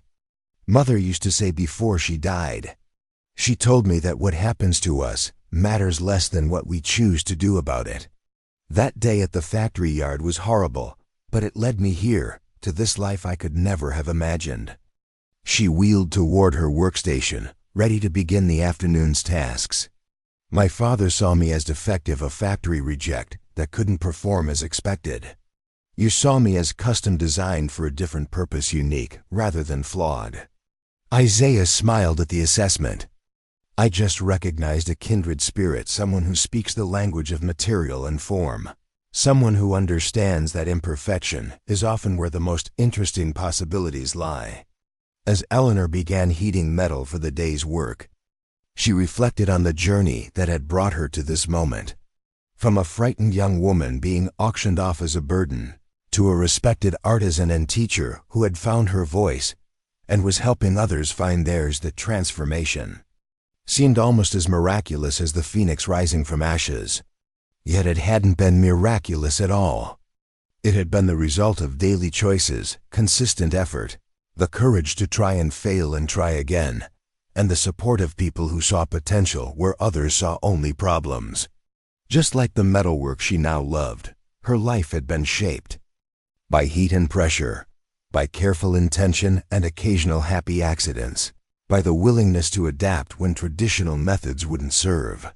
mother used to say before she died. She told me that what happens to us matters less than what we choose to do about it. That day at the factory yard was horrible, but it led me here, to this life I could never have imagined. She wheeled toward her workstation, ready to begin the afternoon's tasks. My father saw me as defective, a factory reject that couldn't perform as expected. You saw me as custom designed for a different purpose, unique rather than flawed. Isaiah smiled at the assessment. I just recognized a kindred spirit, someone who speaks the language of material and form. Someone who understands that imperfection is often where the most interesting possibilities lie. As Eleanor began heating metal for the day's work, she reflected on the journey that had brought her to this moment. From a frightened young woman being auctioned off as a burden, to a respected artisan and teacher who had found her voice and was helping others find theirs, the transformation seemed almost as miraculous as the phoenix rising from ashes. Yet it hadn't been miraculous at all. It had been the result of daily choices, consistent effort, the courage to try and fail and try again, and the support of people who saw potential where others saw only problems. Just like the metalwork she now loved, her life had been shaped by heat and pressure, by careful intention and occasional happy accidents, by the willingness to adapt when traditional methods wouldn't serve.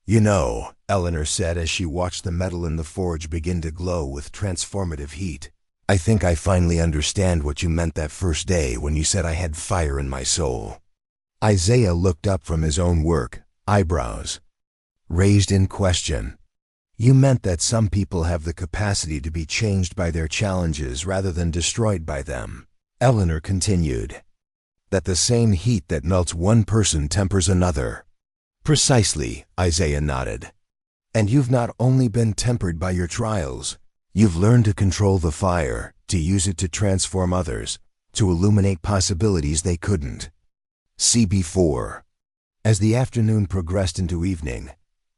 You know, Eleanor said as she watched the metal in the forge begin to glow with transformative heat, I think I finally understand what you meant that first day when you said I had fire in my soul. Isaiah looked up from his own work, eyebrows raised in question. You meant that some people have the capacity to be changed by their challenges rather than destroyed by them. Eleanor continued. That the same heat that melts one person tempers another. Precisely, Isaiah nodded. And you've not only been tempered by your trials, you've learned to control the fire, to use it to transform others, to illuminate possibilities they couldn't see before. As the afternoon progressed into evening,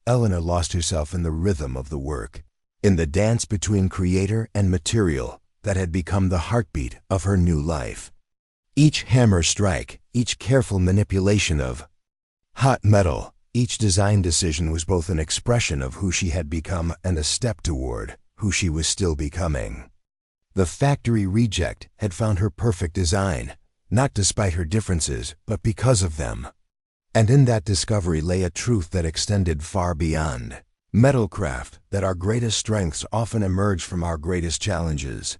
Eleanor lost herself in the rhythm of the work, in the dance between creator and material that had become the heartbeat of her new life. Each hammer strike, each careful manipulation of hot metal, each design decision was both an expression of who she had become and a step toward who she was still becoming. The factory reject had found her perfect design, not despite her differences, but because of them. And in that discovery lay a truth that extended far beyond metalcraft, that our greatest strengths often emerge from our greatest challenges,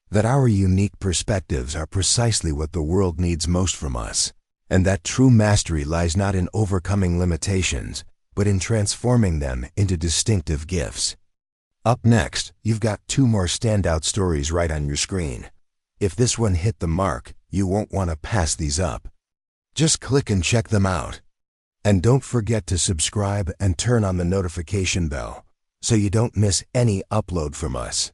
that our unique perspectives are precisely what the world needs most from us, and that true mastery lies not in overcoming limitations, but in transforming them into distinctive gifts. Up next, you've got 2 more standout stories right on your screen. If this one hit the mark, you won't want to pass these up. Just click and check them out. And don't forget to subscribe and turn on the notification bell so you don't miss any upload from us.